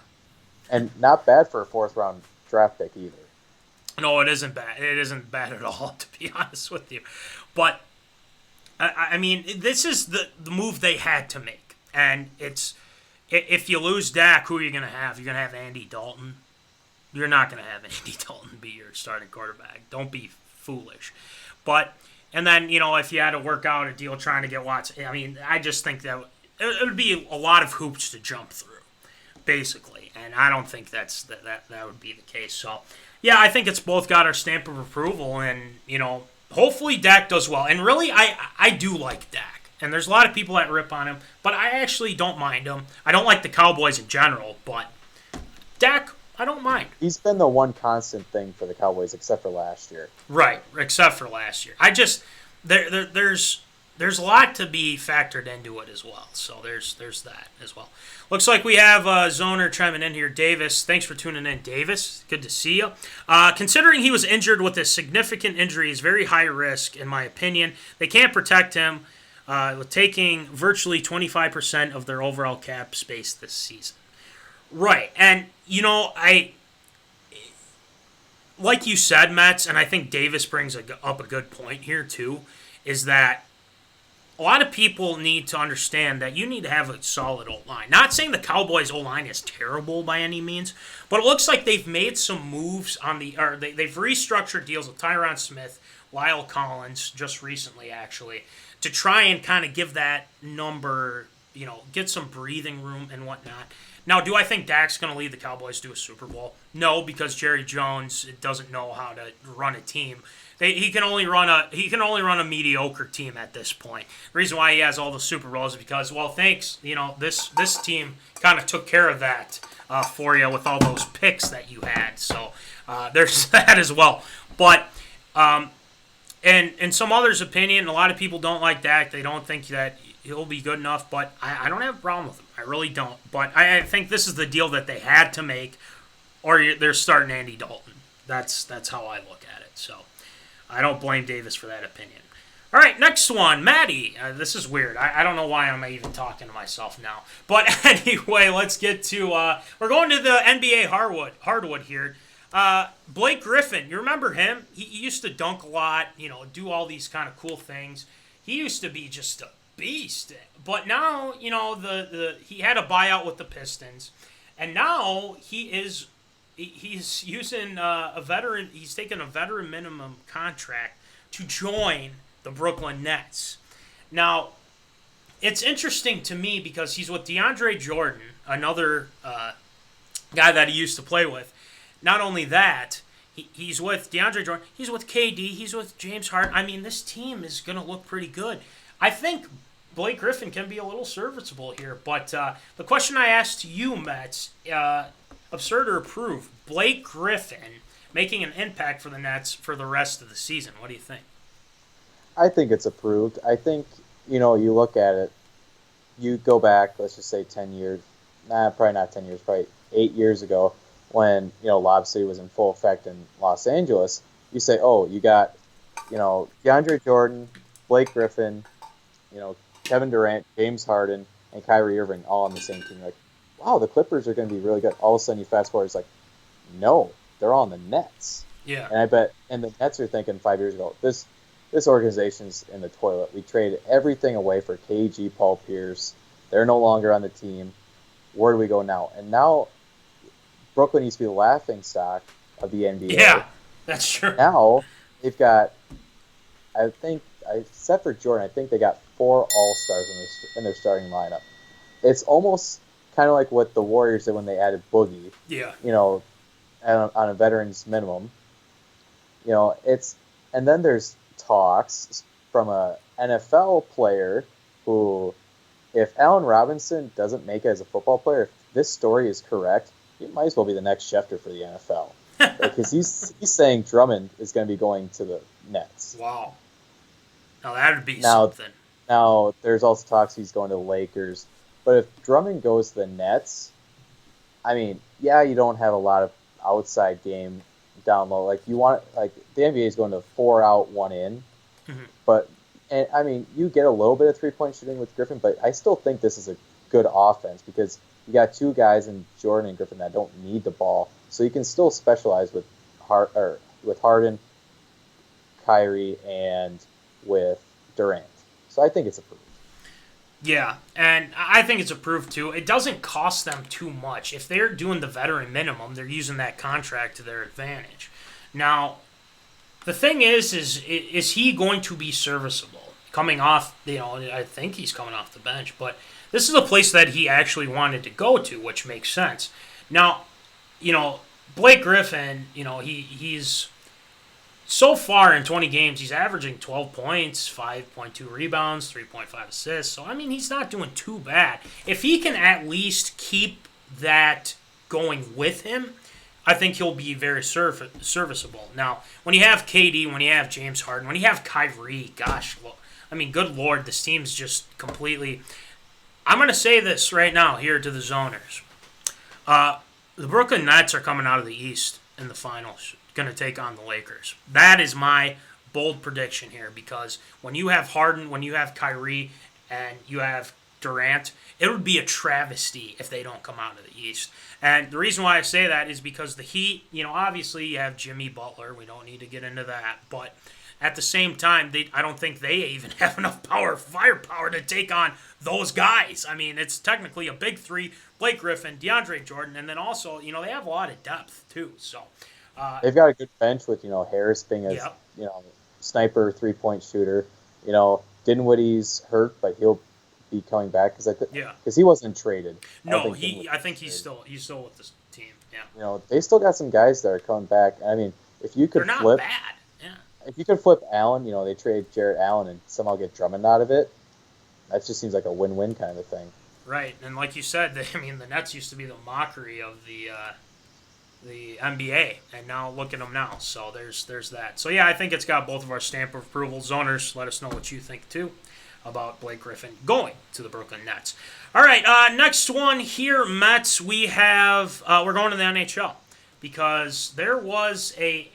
And not bad for a 4th-round draft pick either. No, it isn't bad. It isn't bad at all, to be honest with you. But I mean, this is the move they had to make. And it's, if you lose Dak, who are you going to have? You're going to have Andy Dalton? You're not going to have Andy Dalton be your starting quarterback. Don't be foolish. And then, if you had to work out a deal trying to get Watson, I mean, I just think that it would be a lot of hoops to jump through, basically. And I don't think that would be the case. So, yeah, I think it's both got our stamp of approval, and, hopefully Dak does well. And really, I do like Dak. And there's a lot of people that rip on him, but I actually don't mind him. I don't like the Cowboys in general, but Dak, I don't mind. He's been the one constant thing for the Cowboys, except for last year. Right, except for last year. I just there's a lot to be factored into it as well. So there's that as well. Looks like we have Zoner chiming in here. Davis, thanks for tuning in, Davis. Good to see you. Considering he was injured with a significant injury, is very high risk, in my opinion. They can't protect him, with taking virtually 25% of their overall cap space this season. Right, and like you said, Mets, and I think Davis brings up a good point here too, is that a lot of people need to understand that you need to have a solid O-line. Not saying the Cowboys' O-line is terrible by any means, but it looks like they've made some moves they've restructured deals with Tyron Smith, Lyle Collins, just recently actually, to try and kind of give that number, get some breathing room and whatnot. Now, do I think Dak's going to lead the Cowboys to a Super Bowl? No, because Jerry Jones doesn't know how to run a team. He can only run a mediocre team at this point. The reason why he has all the Super Bowls is because, well, thanks, this team kind of took care of that for you with all those picks that you had. So there's that as well. But in some others' opinion, a lot of people don't like Dak. They don't think that he'll be good enough, but I don't have a problem with him. I really don't. But I think this is the deal that they had to make, or they're starting Andy Dalton. That's how I look at it. So I don't blame Davis for that opinion. All right, next one, Maddie. This is weird. I don't know why I'm even talking to myself now. But anyway, let's get to we're going to the NBA hardwood here. Blake Griffin, you remember him? He used to dunk a lot, do all these kind of cool things. He used to be just a beast, but now he had a buyout with the Pistons, and now he's using a veteran. He's taking a veteran minimum contract to join the Brooklyn Nets. Now, it's interesting to me because he's with DeAndre Jordan, another guy that he used to play with. Not only that, he's with DeAndre Jordan. He's with KD. He's with James Harden. I mean, this team is going to look pretty good. I think Blake Griffin can be a little serviceable here, but the question I asked to you, Mets, absurd or approved, Blake Griffin making an impact for the Nets for the rest of the season. What do you think? I think it's approved. I think, you look at it, you go back, let's just say 10 years, probably not 10 years, probably 8 years ago when, Lob City was in full effect in Los Angeles. You say, oh, you got, DeAndre Jordan, Blake Griffin, Kevin Durant, James Harden, and Kyrie Irving all on the same team. Like, wow, the Clippers are going to be really good. All of a sudden, you fast forward, it's like, no, they're all on the Nets. Yeah. And I bet, and the Nets are thinking 5 years ago, this organization's in the toilet. We traded everything away for KG, Paul Pierce. They're no longer on the team. Where do we go now? And now Brooklyn used to be the laughing stock of the NBA. Yeah, that's true. Now they've got, I think, except for Jordan, I think they got 4 All-Stars in their starting lineup. It's almost kind of like what the Warriors did when they added Boogie. Yeah. You know, on a veteran's minimum. You know, and then there's talks from a NFL player who, if Allen Robinson doesn't make it as a football player, if this story is correct, he might as well be the next Schefter for the NFL. Because he's saying Drummond is going to be going to the Nets. Wow. Now that would be something. Now, there's also talks he's going to the Lakers. But if Drummond goes to the Nets, I mean, yeah, you don't have a lot of outside game down low. Like, you want, like, the NBA is going to 4 out, 1 in. Mm-hmm. But, and I mean, you get a little bit of three-point shooting with Griffin, but I still think this is a good offense because you got 2 guys in Jordan and Griffin that don't need the ball. So you can still specialize with Harden, Kyrie, and with Durant. So I think it's approved. Yeah, and I think it's approved too. It doesn't cost them too much. If they're doing the veteran minimum, they're using that contract to their advantage. Now, the thing is he going to be serviceable? Coming off, I think he's coming off the bench, but this is a place that he actually wanted to go to, which makes sense. Now, Blake Griffin, he's so far in 20 games, he's averaging 12 points, 5.2 rebounds, 3.5 assists. So, I mean, he's not doing too bad. If he can at least keep that going with him, I think he'll be very serviceable. Now, when you have KD, when you have James Harden, when you have Kyrie, gosh, well, I mean, good Lord, this team's just completely... I'm going to say this right now here to the Zoners. The Brooklyn Nets are coming out of the East in the finals, going to take on the Lakers. That is my bold prediction here because when you have Harden, when you have Kyrie, and you have Durant, it would be a travesty if they don't come out of the East. And the reason why I say that is because the Heat, obviously you have Jimmy Butler. We don't need to get into that. But at the same time, I don't think they even have enough firepower to take on those guys. I mean, it's technically a big 3, Blake Griffin, DeAndre Jordan, and then also, they have a lot of depth too. So they've got a good bench with, Harris being a sniper 3-point shooter. Dinwiddie's hurt, but he'll be coming back because he wasn't traded. No, I think he's still with the team. Yeah. They still got some guys that are coming back. I mean, if you could They're flip, not bad. Yeah. If you could flip Allen, they trade Jarrett Allen and somehow get Drummond out of it. That just seems like a win-win kind of a thing. Right, and like you said, the Nets used to be the mockery of the NBA, and now look at them now. So there's that. So yeah, I think it's got both of our stamp of approval. Zoners, let us know what you think too about Blake Griffin going to the Brooklyn Nets. All right, next one here, Mets. We have we're going to the NHL because there was a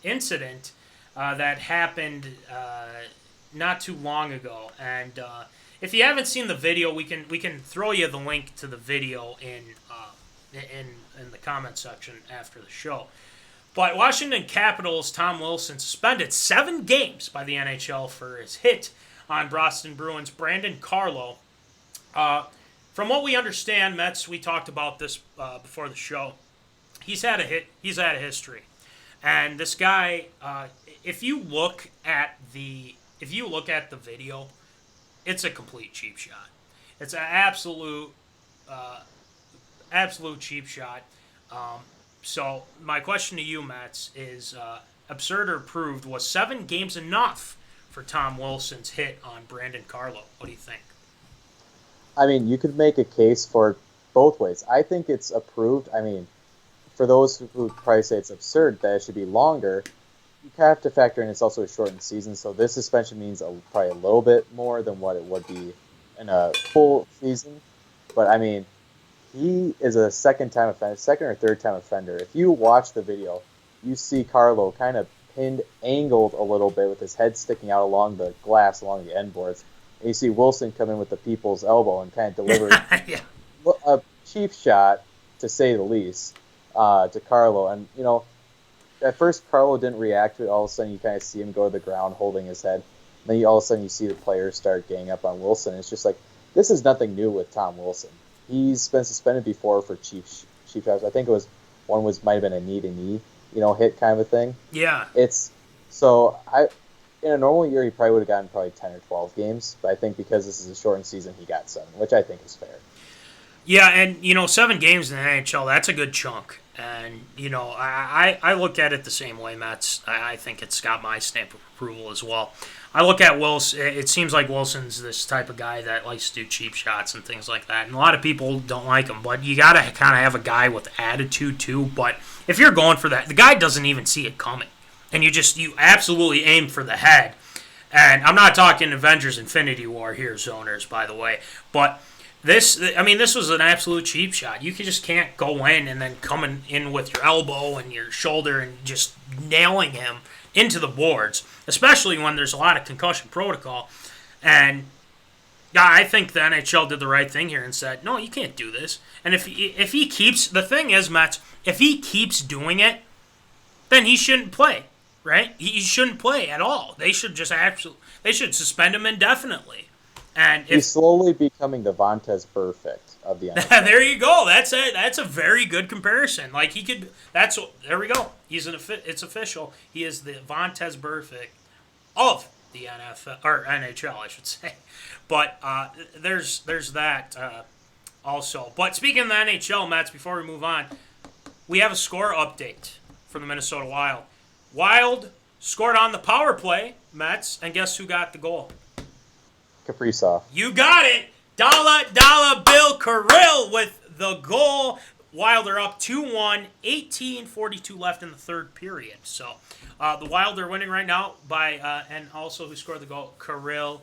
incident that happened not too long ago, and if you haven't seen the video, we can throw you the link to the video in the comment section after the show. But Washington Capitals' Tom Wilson suspended 7 games by the NHL for his hit on Boston Bruins' Brandon Carlo. From what we understand, Mets, we talked about this before the show. He's had a history, and this guy, if you look at the video, it's a complete cheap shot. It's an absolute cheap shot. So my question to you, Mets, is absurd or approved? Was 7 games enough for Tom Wilson's hit on Brandon Carlo? What do you think? I mean, you could make a case for it both ways. I think it's approved. I mean, for those who probably say it's absurd that it should be longer, you have to factor in it's also a shortened season, so this suspension means probably a little bit more than what it would be in a full season. But, I mean, he is a second or third time offender. If you watch the video, you see Carlo kind of angled a little bit with his head sticking out along the glass, along the end boards. And you see Wilson come in with the people's elbow and kind of deliver a cheap shot, to say the least, to Carlo. And, at first Carlo didn't react to it. All of a sudden, you kind of see him go to the ground holding his head. And then all of a sudden, you see the players start ganging up on Wilson. It's just like, this is nothing new with Tom Wilson. He's been suspended before for cheap shots. I think might have been a knee-to-knee, hit kind of a thing. Yeah. In a normal year, he probably would have gotten probably 10 or 12 games. But I think because this is a shortened season, he got 7, which I think is fair. Yeah, and 7 games in the NHL, that's a good chunk. And, I look at it the same way, Matt. I think it's got my stamp of approval as well. I look at Wilson. It seems like Wilson's this type of guy that likes to do cheap shots and things like that. And a lot of people don't like him. But you got to kind of have a guy with attitude, too. But if you're going for that, the guy doesn't even see it coming. And you absolutely aim for the head. And I'm not talking Avengers Infinity War here, zoners, by the way. But this was an absolute cheap shot. You just can't go in and then coming in with your elbow and your shoulder and just nailing him into the boards, especially when there's a lot of concussion protocol. And I think the NHL did the right thing here and said, no, you can't do this. And if he keeps, the thing is, Matt, if he keeps doing it, then he shouldn't play, right? He shouldn't play at all. They should they should suspend him indefinitely. And he's slowly becoming the Vontaze Perfect of the NFL. There you go. That's a very good comparison. Like he could. There we go. It's official. He is the Vontaze Perfect of the NFL or NHL, I should say. But there's that also. But speaking of the NHL, Mets, before we move on, we have a score update for the Minnesota Wild. Wild scored on the power play, Mets, and guess who got the goal? Kaprizov. You got it. Dollar Bill Kirill with the goal. Wild are up 2-1, 18:42 left in the third period. So the Wild are winning right now by, and also who scored the goal? Kirill,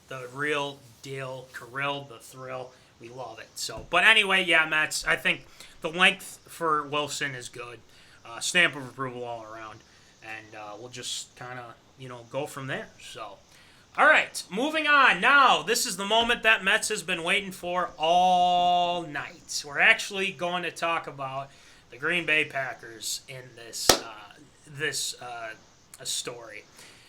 the real deal. Kirill, the thrill. We love it. So, but anyway, yeah, Mets, I think the length for Wilson is good. Stamp of approval all around. And we'll just kind of, go from there. So. All right, moving on. Now, this is the moment that Mets has been waiting for all night. We're actually going to talk about the Green Bay Packers in this story.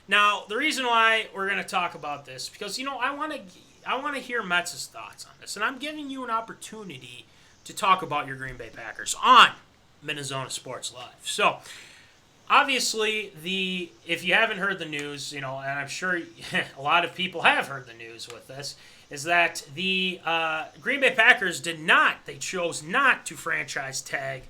Now, the reason why we're going to talk about this because I want to hear Mets' thoughts on this, and I'm giving you an opportunity to talk about your Green Bay Packers on MinneZona Sports Live. So. Obviously, if you haven't heard the news, and I'm sure a lot of people have heard the news with this, is that the Green Bay Packers they chose not to franchise tag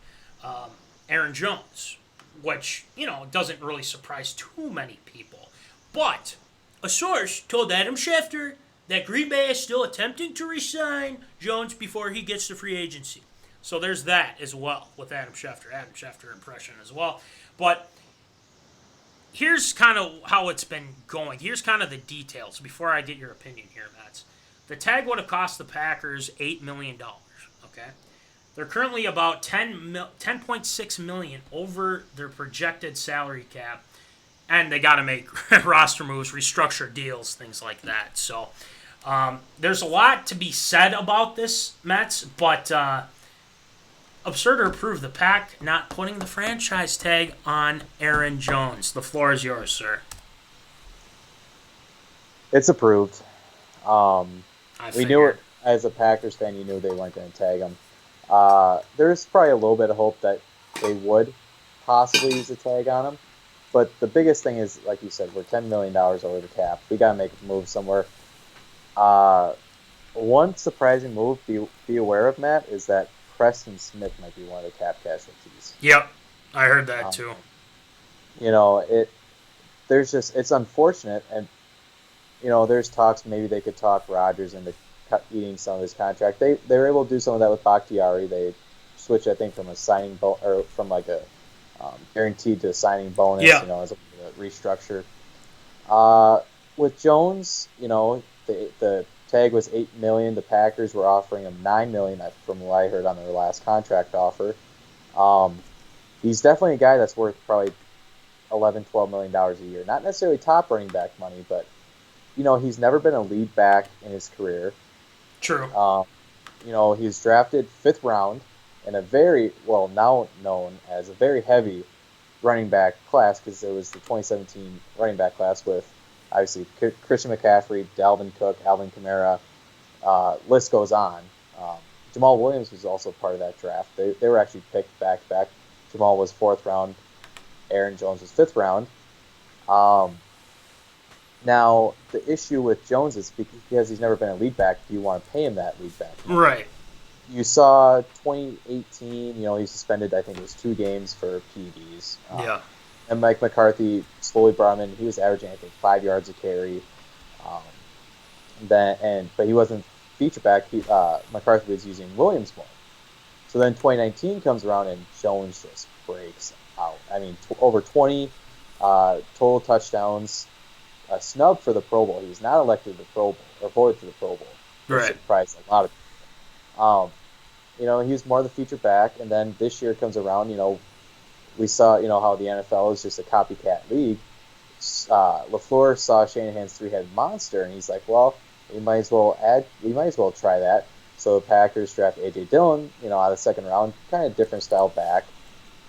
Aaron Jones, which, doesn't really surprise too many people. But a source told Adam Schefter that Green Bay is still attempting to re-sign Jones before he gets to free agency. So there's that as well with Adam Schefter impression as well. But here's kind of how it's been going. Here's kind of the details before I get your opinion here, Matt. The tag would have cost the Packers $8 million, okay? They're currently about $10.6 million over their projected salary cap, and they got to make roster moves, restructure deals, things like that. So there's a lot to be said about this, Mets, but absurd or approved, the Pack not putting the franchise tag on Aaron Jones. The floor is yours, sir. It's approved. We knew it as a Packers fan. You knew they weren't going to tag him. There's probably a little bit of hope that they would possibly use a tag on him. But the biggest thing is, like you said, we're $10 million over the cap. We got to make a move somewhere. One surprising move, be aware of, Matt, is that Preston Smith might be one of the cap casualties. Yep, I heard that too. It's unfortunate, and there's talks maybe they could talk Rodgers into eating some of his contract. They were able to do some of that with Bakhtiari. They switched, I think, from a signing or from like a guaranteed to a signing bonus. Yeah. As a restructure. With Jones, the tag was $8 million. The Packers were offering him $9 million, from what I heard on their last contract offer. He's definitely a guy that's worth probably $11-12 million a year. Not necessarily top running back money, but he's never been a lead back in his career. True. He's drafted 5th round in a very now known as a very heavy running back class, because it was the 2017 running back class with obviously Christian McCaffrey, Dalvin Cook, Alvin Kamara, list goes on. Jamal Williams was also part of that draft. They were actually picked back-to-back. Jamal was 4th round. Aaron Jones was 5th round. Now, the issue with Jones is because he's never been a lead back, do you want to pay him that lead back? Right. You saw 2018, he suspended, I think it was 2 games for PEDs. Yeah. And Mike McCarthy slowly brought him in. He was averaging, I think, 5 yards a carry. But he wasn't feature back. McCarthy was using Williams more. So then 2019 comes around and Jones just breaks out. I mean, over 20 total touchdowns, a snub for the Pro Bowl. He was not elected to the Pro Bowl or voted for the Pro Bowl. Right. Surprised a lot of people. He was more the feature back, and then this year comes around. We saw how the NFL is just a copycat league. LaFleur saw Shanahan's 3-headed monster, and he's like, well, we might as well try that. So the Packers draft A.J. Dillon, out of the 2nd round, kind of different style back.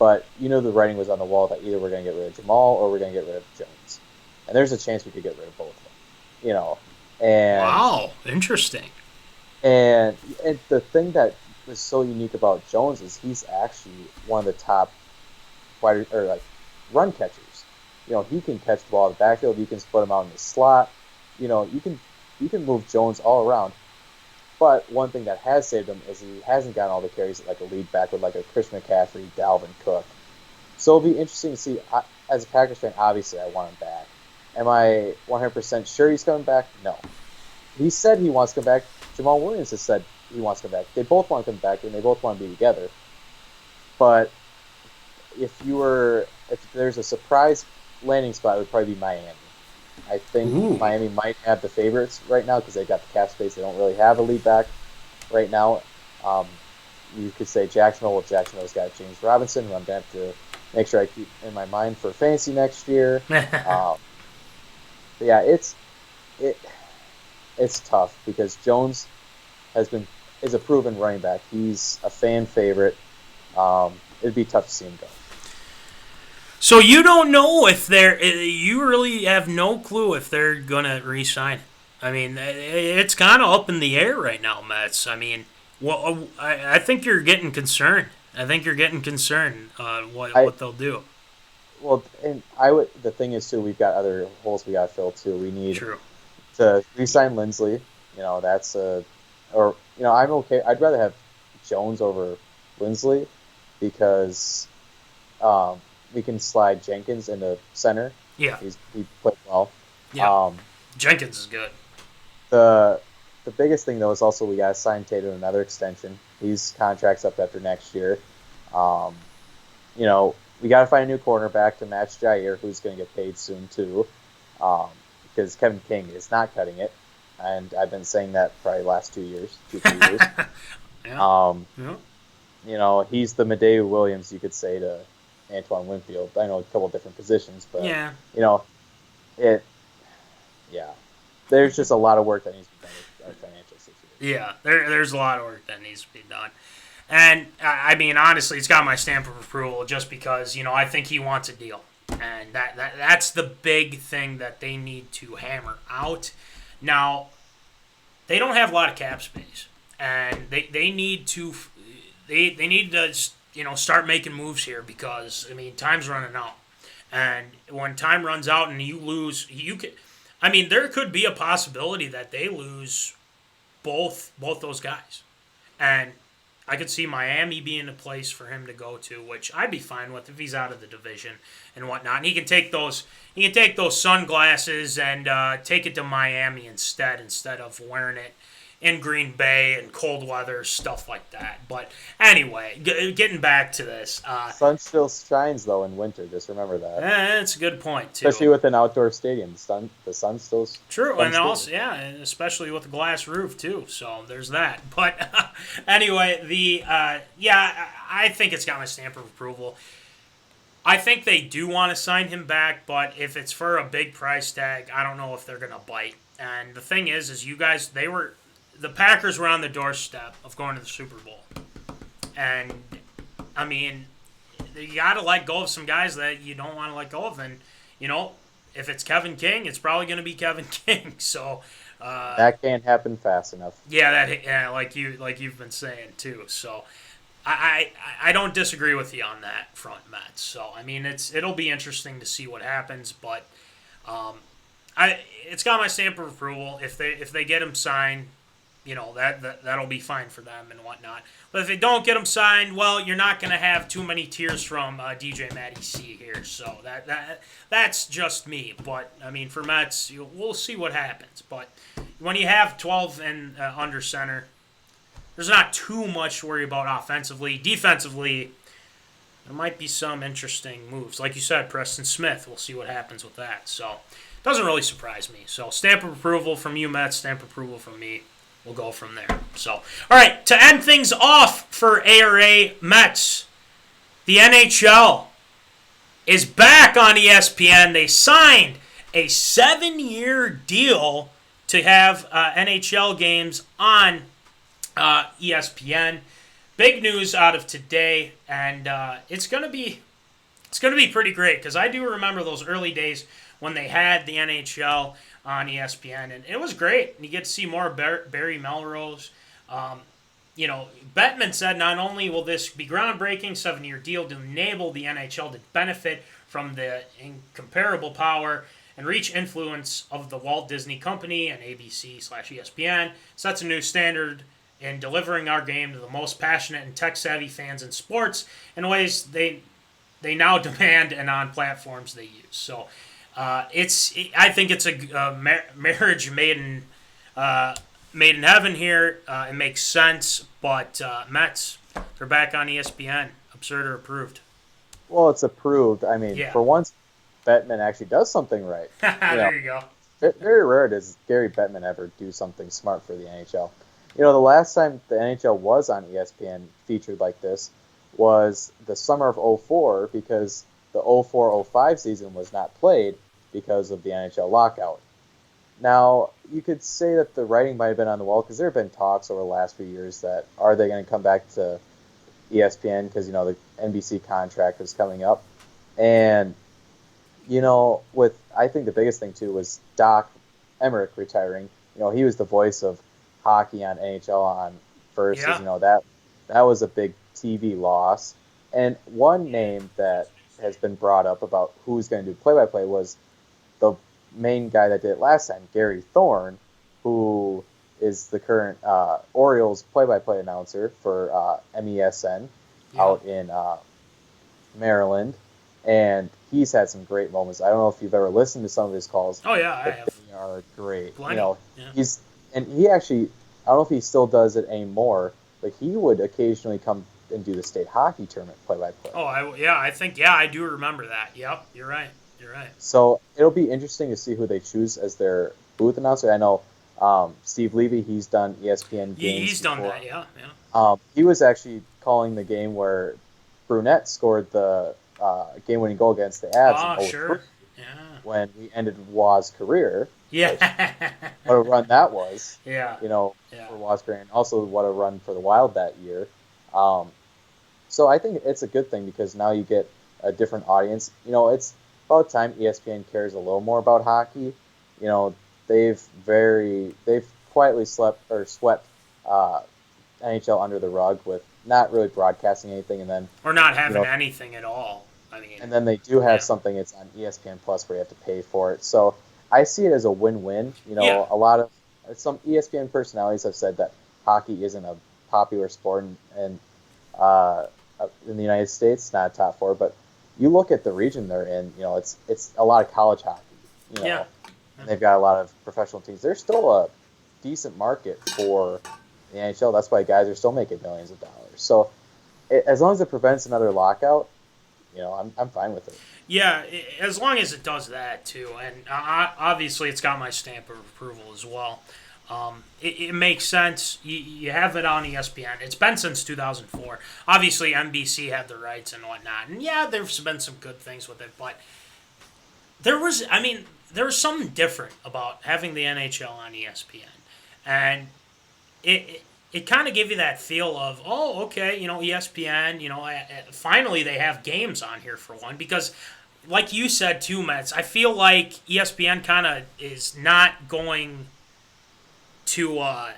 But the writing was on the wall that either we're going to get rid of Jamal or we're going to get rid of Jones. And there's a chance we could get rid of both of them. And wow, interesting. And the thing that was so unique about Jones is he's actually one of the top run catchers. He can catch the ball in the backfield. You can split him out in the slot. You can move Jones all around. But one thing that has saved him is he hasn't gotten all the carries like a lead back with like a Christian McCaffrey, Dalvin Cook. So it'll be interesting to see. As a Packers fan, obviously I want him back. Am I 100% sure he's coming back? No. He said he wants to come back. Jamal Williams has said he wants to come back. They both want to come back, and they both want to be together. But if there's a surprise landing spot, it would probably be Miami. I think Miami might have the favorites right now because they've got the cap space. They don't really have a lead back right now. You could say Jacksonville. Well, Jacksonville's got James Robinson, who I'm going to have to make sure I keep in my mind for fantasy next year. But yeah, it's tough because Jones is a proven running back. He's a fan favorite. It'd be tough to see him go. So you don't know you really have no clue if they're going to re-sign it. I mean, it's kind of up in the air right now, Mets. I mean, I think you're getting concerned. What they'll do. Well, and the thing is, too, we've got other holes we got to fill, too. We need to re-sign Lindsley. I'm okay. I'd rather have Jones over Lindsley because we can slide Jenkins into center. Yeah. He played well. Yeah. Jenkins is good. The biggest thing, though, is also we got to sign Tater to another extension. His contract's up after next year. We got to find a new cornerback to match Jair, who's going to get paid soon, too, because Kevin King is not cutting it. And I've been saying that probably the last 2 years. Yeah. He's the Medea Williams, you could say, to Antoine Winfield. I know a couple of different positions, but there's just a lot of work that needs to be done with our financial situation. Yeah, there's a lot of work that needs to be done. And, I mean, honestly, it's got my stamp of approval just because, I think he wants a deal. And that's the big thing that they need to hammer out. Now, they don't have a lot of cap space. And they need to start making moves here because, I mean, time's running out. And when time runs out and you lose, there could be a possibility that they lose both those guys. And I could see Miami being a place for him to go to, which I'd be fine with if he's out of the division and whatnot. And he can take those sunglasses and take it to Miami instead of wearing it in Green Bay and cold weather, stuff like that. But anyway, getting back to this. Sun still shines, though, in winter. Just remember that. That's a good point, too. Especially with an outdoor stadium. The sun still true, and also, and especially with a glass roof, too. So there's that. But anyway, I think it's got my stamp of approval. I think they do want to sign him back, but if it's for a big price tag, I don't know if they're going to bite. And the thing is you guys, the Packers were on the doorstep of going to the Super Bowl. And, I mean, you got to let go of some guys that you don't want to let go of. And, if it's Kevin King, it's probably going to be Kevin King. So that can't happen fast enough. Yeah, like you've been saying too. So I don't disagree with you on that front, Matt. So I mean, it'll be interesting to see what happens, but it's got my stamp of approval. If they get him signed, that'll be fine for them and whatnot. But if they don't get him signed, well, you're not going to have too many tears from DJ Matty C here. So that's just me. But I mean, for Mets, we'll see what happens. But when you have 12 and under center, there's not too much to worry about offensively. Defensively, there might be some interesting moves. Like you said, Preston Smith. We'll see what happens with that. So it doesn't really surprise me. So stamp of approval from you, Mets. Stamp of approval from me. We'll go from there. So, all right, to end things off for ARA Mets, the NHL is back on ESPN. They signed a 7-year deal to have NHL games on ESPN. Big news out of today, and it's gonna be pretty great because I do remember those early days when they had the NHL on ESPN, and it was great. You get to see more Barry Melrose. Bettman said not only will this be groundbreaking 7-year deal to enable the NHL to benefit from the incomparable power and reach influence of the Walt Disney Company and ABC/ESPN, sets a new standard in delivering our game to the most passionate and tech-savvy fans in sports in ways they now demand and on platforms they use. So I think it's a marriage made in heaven here. It makes sense, but Mets, they're back on ESPN. Absurd or approved? Well, it's approved. I mean, for once, Bettman actually does something right. There you go. Very rare does Gary Bettman ever do something smart for the NHL. The last time the NHL was on ESPN featured like this was the summer of 2004 because the 2004-05 season was not played because of the NHL lockout. Now, you could say that the writing might have been on the wall because there have been talks over the last few years that are they going to come back to ESPN because, the NBC contract was coming up. And, I think the biggest thing, too, was Doc Emmerich retiring. He was the voice of hockey on NHL on Versus. Yeah. That was a big TV loss. And one name that has been brought up about who's going to do play-by-play was the main guy that did it last time, Gary Thorne, who is the current Orioles play-by-play announcer for MESN out in Maryland. And he's had some great moments. I don't know if you've ever listened to some of his calls. Oh, yeah, I have. They are great. Plenty. He actually, I don't know if he still does it anymore, but he would occasionally come and do the state hockey tournament play-by-play. Oh, I do remember that. Yep, you're right. So it'll be interesting to see who they choose as their booth announcer. I know Steve Levy, he's done ESPN games. He's before. done that, yeah. He was actually calling the game where Brunette scored the game-winning goal against the Avs. Oh, sure. Yeah. When we ended Waz's career. Yeah. What a run that was. Yeah. For Waz's career. And also what a run for the Wild that year. So I think it's a good thing because now you get a different audience. It's about time ESPN cares a little more about hockey. They've quietly swept NHL under the rug with not really broadcasting anything, and then or not having anything at all. I mean, and then they do have something that's on ESPN Plus where you have to pay for it. So I see it as a win-win. A lot of some ESPN personalities have said that hockey isn't a popular sport in the United States, not a top four, but you look at the region they're in, it's a lot of college hockey, and they've got a lot of professional teams. There's still a decent market for the NHL. That's why guys are still making millions of dollars. So as long as it prevents another lockout, I'm fine with it. Yeah, as long as it does that too, and obviously it's got my stamp of approval as well. It makes sense. You have it on ESPN. It's been since 2004. Obviously, NBC had the rights and whatnot. And yeah, there's been some good things with it. But there was something different about having the NHL on ESPN. And it kind of gave you that feel of, oh, okay, ESPN, finally they have games on here for one, because like you said too, Mets, I feel like ESPN kind of is not going to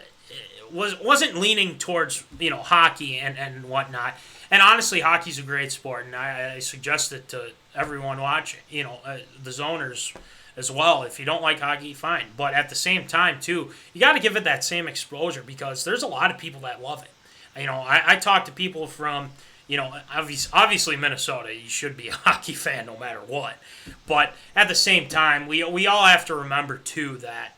wasn't leaning towards hockey and whatnot. And honestly, hockey's a great sport, and I suggest it to everyone watching, the zoners as well. If you don't like hockey, fine. But at the same time, too, you got to give it that same exposure, because there's a lot of people that love it. I talk to people from, obviously Minnesota. You should be a hockey fan no matter what. But at the same time, we all have to remember, too, that,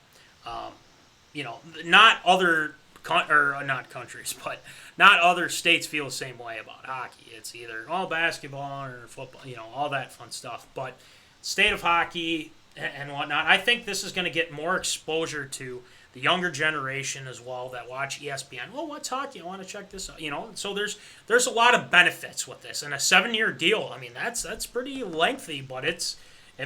not other not countries, but not other states feel the same way about hockey. It's either basketball or football, all that fun stuff. But state of hockey and whatnot, I think this is going to get more exposure to the younger generation as well that watch ESPN. Well, what's hockey? I want to check this out. So there's a lot of benefits with this, and a 7-year deal. I mean, that's pretty lengthy, but it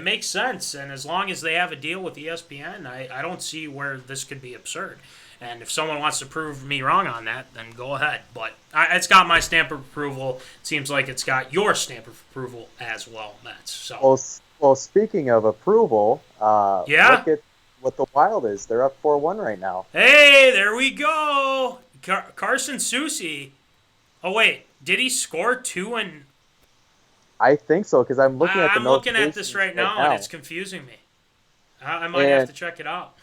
makes sense. And as long as they have a deal with ESPN, I don't see where this could be absurd. And if someone wants to prove me wrong on that, then go ahead. But it's got my stamp of approval. It seems like it's got your stamp of approval as well, Mets. So. Well, speaking of approval, look at what the Wild is. They're up 4-1 right now. Hey, there we go. Carson Soucy. Oh, wait. Did he score 2 and... I think so, because I'm looking at the I'm looking at this right now, and it's confusing me. I might have to check it out.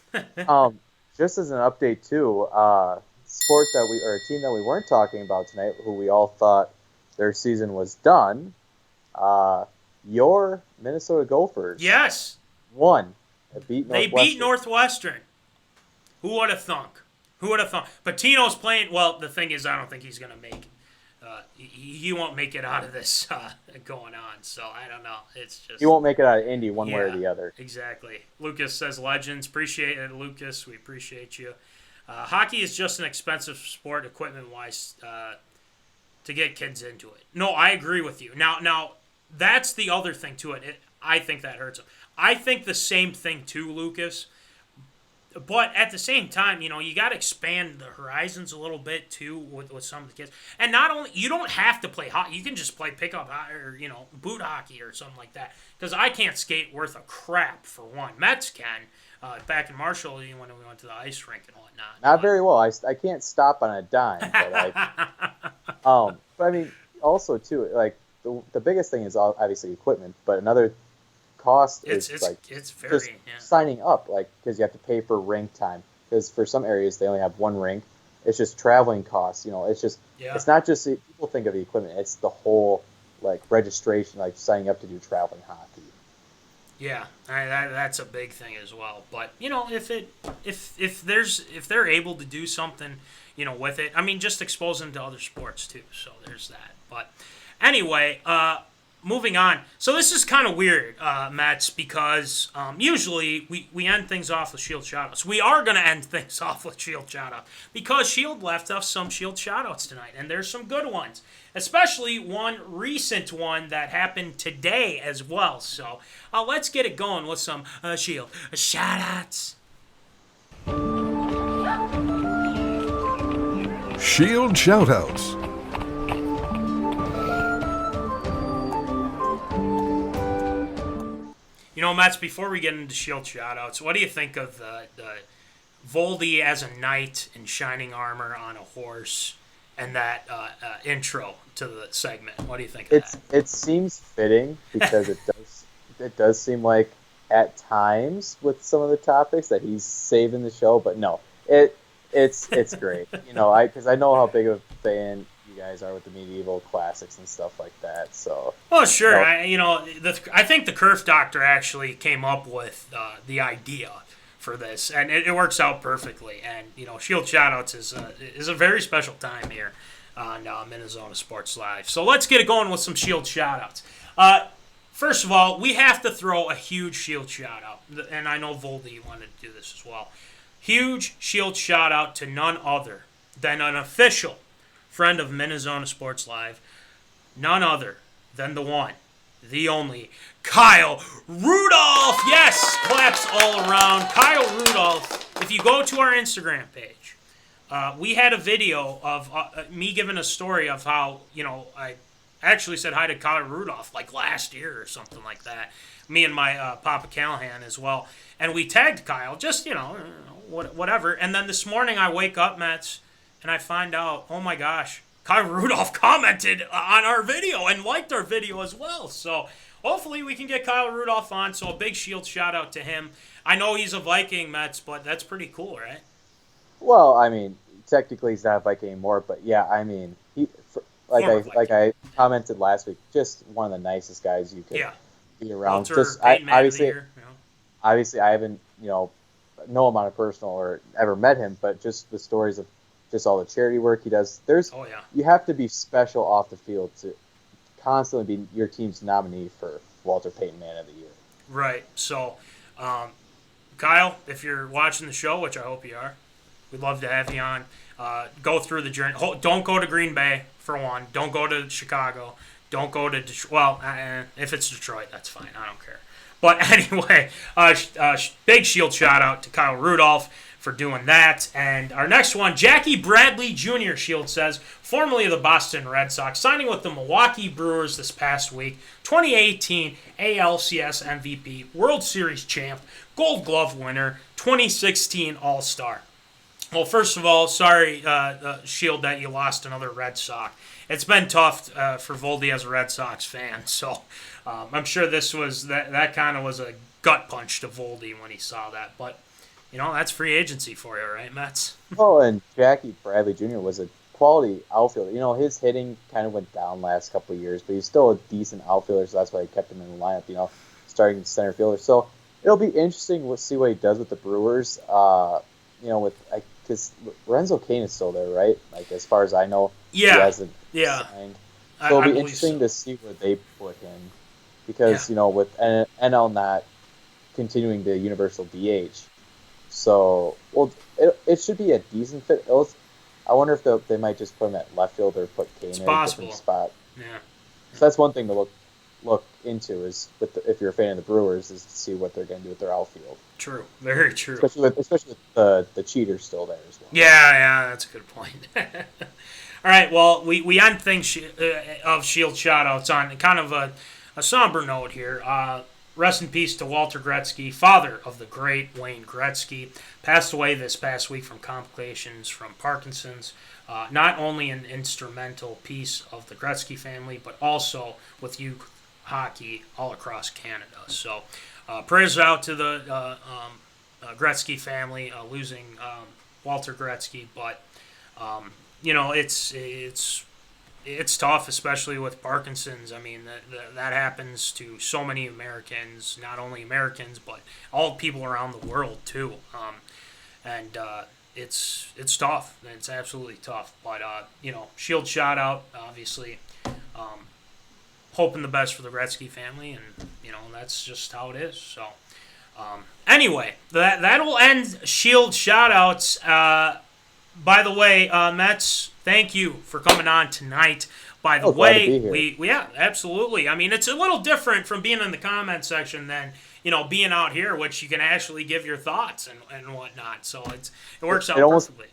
Just as an update too, a team that we weren't talking about tonight, who we all thought their season was done, your Minnesota Gophers. Yes. Won. They beat Northwestern. Who would have thunk? Patino's playing. Well, the thing is, I don't think he's going to make it. He won't make it out of this going on, so I don't know. It's just... He won't make it out of Indy one way or the other. Exactly. Lucas says, legends. Appreciate it, Lucas. We appreciate you. Hockey is just an expensive sport equipment-wise to get kids into it. No, I agree with you. Now that's the other thing to it. I think that hurts them. I think the same thing too, Lucas. But at the same time, you got to expand the horizons a little bit, too, with some of the kids. And not only, you don't have to play hockey. You can just play pickup hockey or, boot hockey or something like that. Because I can't skate worth a crap, for one. Mets can. Back in Marshall, when we went to the ice rink and whatnot. Not very well. I can't stop on a dime. But I mean, also, too, like, the biggest thing is obviously equipment. But another cost is signing up, because you have to pay for rink time, because for some areas they only have one rink. It's just traveling costs, it's not just people think of the equipment, it's the whole registration, signing up to do traveling hockey. That's a big thing as well. But if they're able to do something with it, I mean, just expose them to other sports too, so there's that. But anyway, moving on. So this is kind of weird, Mets, because usually we end things off with Shield Shoutouts. We are going to end things off with Shield Shoutouts because Shield left us some Shield Shoutouts tonight, and there's some good ones, especially one recent one that happened today as well. So let's get it going with some Shield Shoutouts. Shield Shoutouts. Mets, before we get into Shield Shoutouts, what do you think of the Voldy as a knight in shining armor on a horse and that intro to the segment? What do you think of that? It seems fitting, because it does seem like at times with some of the topics that he's saving the show, but no, it's great. Because I know how big of a fan you guys are with the medieval classics and stuff like that. So. Well, sure. I think the Kerf Doctor actually came up with the idea for this, and it works out perfectly. And Shield Shoutouts is a very special time here on MinneZona Sports Live. So let's get it going with some Shield Shoutouts. First of all, we have to throw a huge Shield Shoutout, and I know Voldy wanted to do this as well. Huge Shield Shoutout to none other than an official friend of MinneZona Sports Live, none other than the one, the only, Kyle Rudolph. Yes, claps all around. Kyle Rudolph. If you go to our Instagram page, we had a video of me giving a story of how, I actually said hi to Kyle Rudolph like last year or something like that. Me and my Papa Callahan as well. And we tagged Kyle, just, whatever. And then this morning I wake up, Mets, and I find out, oh my gosh, Kyle Rudolph commented on our video and liked our video as well. So hopefully we can get Kyle Rudolph on. So a big Shield shout out to him. I know he's a Viking, Mets, but that's pretty cool, right? Well, I mean, technically he's not a Viking anymore, but yeah, I mean, I commented last week, just one of the nicest guys you could be around. Obviously, I haven't know him on a personal or ever met him, but just the stories of just all the charity work he does. You have to be special off the field to constantly be your team's nominee for Walter Payton Man of the Year. Right. So, Kyle, if you're watching the show, which I hope you are, we'd love to have you on. Go through the journey. Don't go to Green Bay, for one. Don't go to Chicago. Don't go to Detroit. Well, if it's Detroit, that's fine. I don't care. But anyway, big Shield shout out to Kyle Rudolph for doing that. And our next one, Jackie Bradley Jr., Shield says, formerly of the Boston Red Sox, signing with the Milwaukee Brewers this past week, 2018 ALCS MVP, World Series champ, Gold Glove winner, 2016 All-Star. Well, first of all, sorry, Shield, that you lost another Red Sox. It's been tough for Voldy as a Red Sox fan, so I'm sure this was that kind of was a gut punch to Voldy when he saw that. But that's free agency for you, right, Mets? Oh, and Jackie Bradley Jr. was a quality outfielder. His hitting kind of went down last couple of years, but he's still a decent outfielder, so that's why I kept him in the lineup. Starting center fielder. So it'll be interesting to see what he does with the Brewers. Because Lorenzo Cain is still there, right? Like, as far as I know, he hasn't signed. So it'll be interesting to see where they put him. Because, with NL not continuing the universal DH. So, it should be a decent fit. I wonder if they might just put him at left field or put Cain in a different spot. Yeah. So that's one thing to look into is if you're a fan of the Brewers, is to see what they're going to do with their outfield. True, very true. Especially with the cheater still there as well. Yeah, that's a good point. All right, well, we end things of Shield shoutouts on kind of a somber note here. Rest in peace to Walter Gretzky, father of the great Wayne Gretzky. Passed away this past week from complications from Parkinson's. Not only an instrumental piece of the Gretzky family, but also with youth hockey all across Canada. So prayers out to the Gretzky family losing Walter Gretzky. But, it's tough, especially with Parkinson's. I mean, that happens to so many Americans, not only Americans, but all people around the world, too. It's tough. It's absolutely tough. But, Shield shout out, obviously. Hoping the best for the Gretzky family, and, that's just how it is. So, anyway, that'll end Shield shout outs. By the way, Mets, thank you for coming on tonight. By the way, absolutely. I mean, it's a little different from being in the comment section than, being out here, which you can actually give your thoughts and whatnot. So it works out perfectly.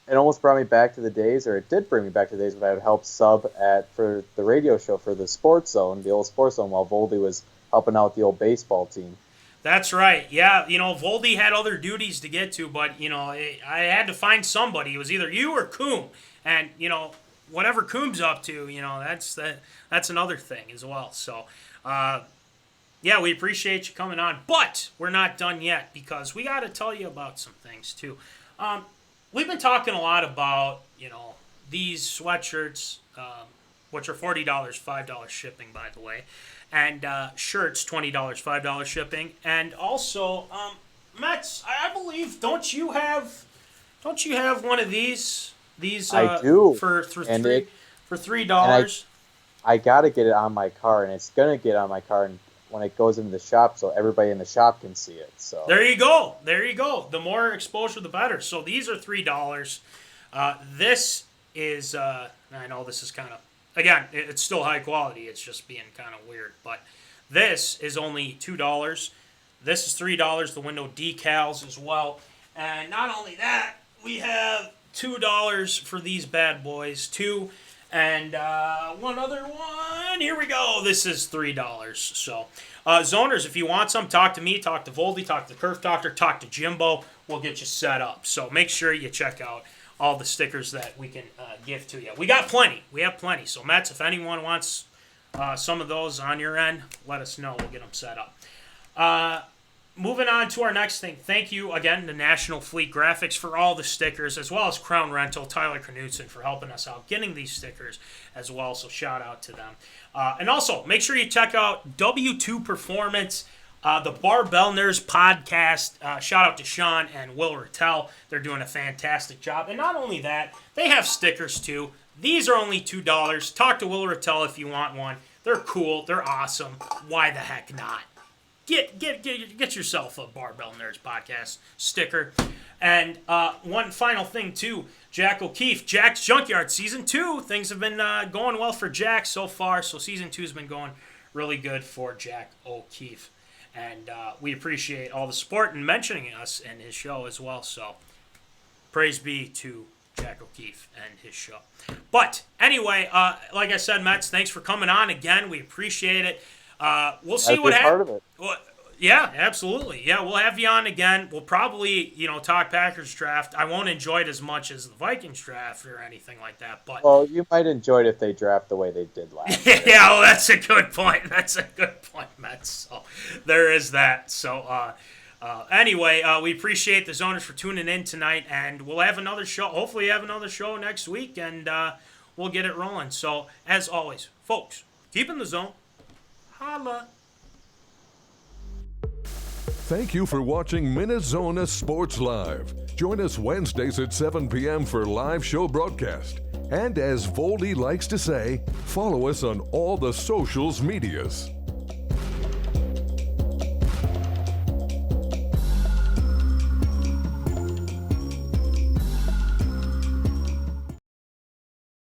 It almost brought me back to the days, or it did bring me back to the days when I would help sub for the radio show for the Sports Zone, the old Sports Zone, while Voldy was helping out the old baseball team. That's right. Yeah, Voldy had other duties to get to, but, I had to find somebody. It was either you or Coom. And, whatever Coom's up to, that's another thing as well. So, we appreciate you coming on. But we're not done yet because we got to tell you about some things, too. We've been talking a lot about, these sweatshirts, which are $40, $5 shipping, by the way. And shirts, $20, $5 shipping. And also, Mets, I believe, don't you have one of these? I do. For $3. I gotta get it on my car, and it's gonna get on my car when it goes into the shop, so everybody in the shop can see it. So there you go. The more exposure, the better. So these are $3. This is I know this is kind of, again, it's still high quality. It's just being kind of weird. But this is only $2. This is $3. The window decals as well. And not only that, we have $2 for these bad boys, 2. And one other one. Here we go. This is $3. So, zoners, if you want some, talk to me, talk to Voldy, talk to the Curve Doctor, talk to Jimbo. We'll get you set up. So make sure you check out all the stickers that we can give to you. We got plenty. We have plenty. So, Mets, if anyone wants some of those on your end, let us know. We'll get them set up. Moving on to our next thing. Thank you again to National Fleet Graphics for all the stickers, as well as Crown Rental, Tyler Knudsen for helping us out getting these stickers as well. So shout out to them. And also, make sure you check out W2 Performance, the Barbell Nerds podcast. Shout out to Sean and Will Rattel. They're doing a fantastic job. And not only that, they have stickers too. These are only $2. Talk to Will Rattel if you want one. They're cool. They're awesome. Why the heck not? Get yourself a Barbell Nerds podcast sticker. And one final thing, too. Jack O'Keefe, Jack's Junkyard Season 2. Things have been going well for Jack so far. So Season 2 has been going really good for Jack O'Keefe. And we appreciate all the support and mentioning us in his show as well. So praise be to Jack O'Keefe and his show. But anyway, like I said, Mets, thanks for coming on again. We appreciate it. We'll see what happens. Well, yeah, absolutely. Yeah, we'll have you on again. We'll probably, talk Packers draft. I won't enjoy it as much as the Vikings draft or anything like that. But well, you might enjoy it if they draft the way they did last year. Yeah, well, that's a good point. That's a good point, Mets. So there is that. So anyway, we appreciate the zoners for tuning in tonight, and we'll have another show. Hopefully, have another show next week, and we'll get it rolling. So as always, folks, keep in the zone. Holla. Thank you for watching MinneZona Sports Live. Join us Wednesdays at 7 p.m. for live show broadcast. And as Voldy likes to say, follow us on all the socials medias.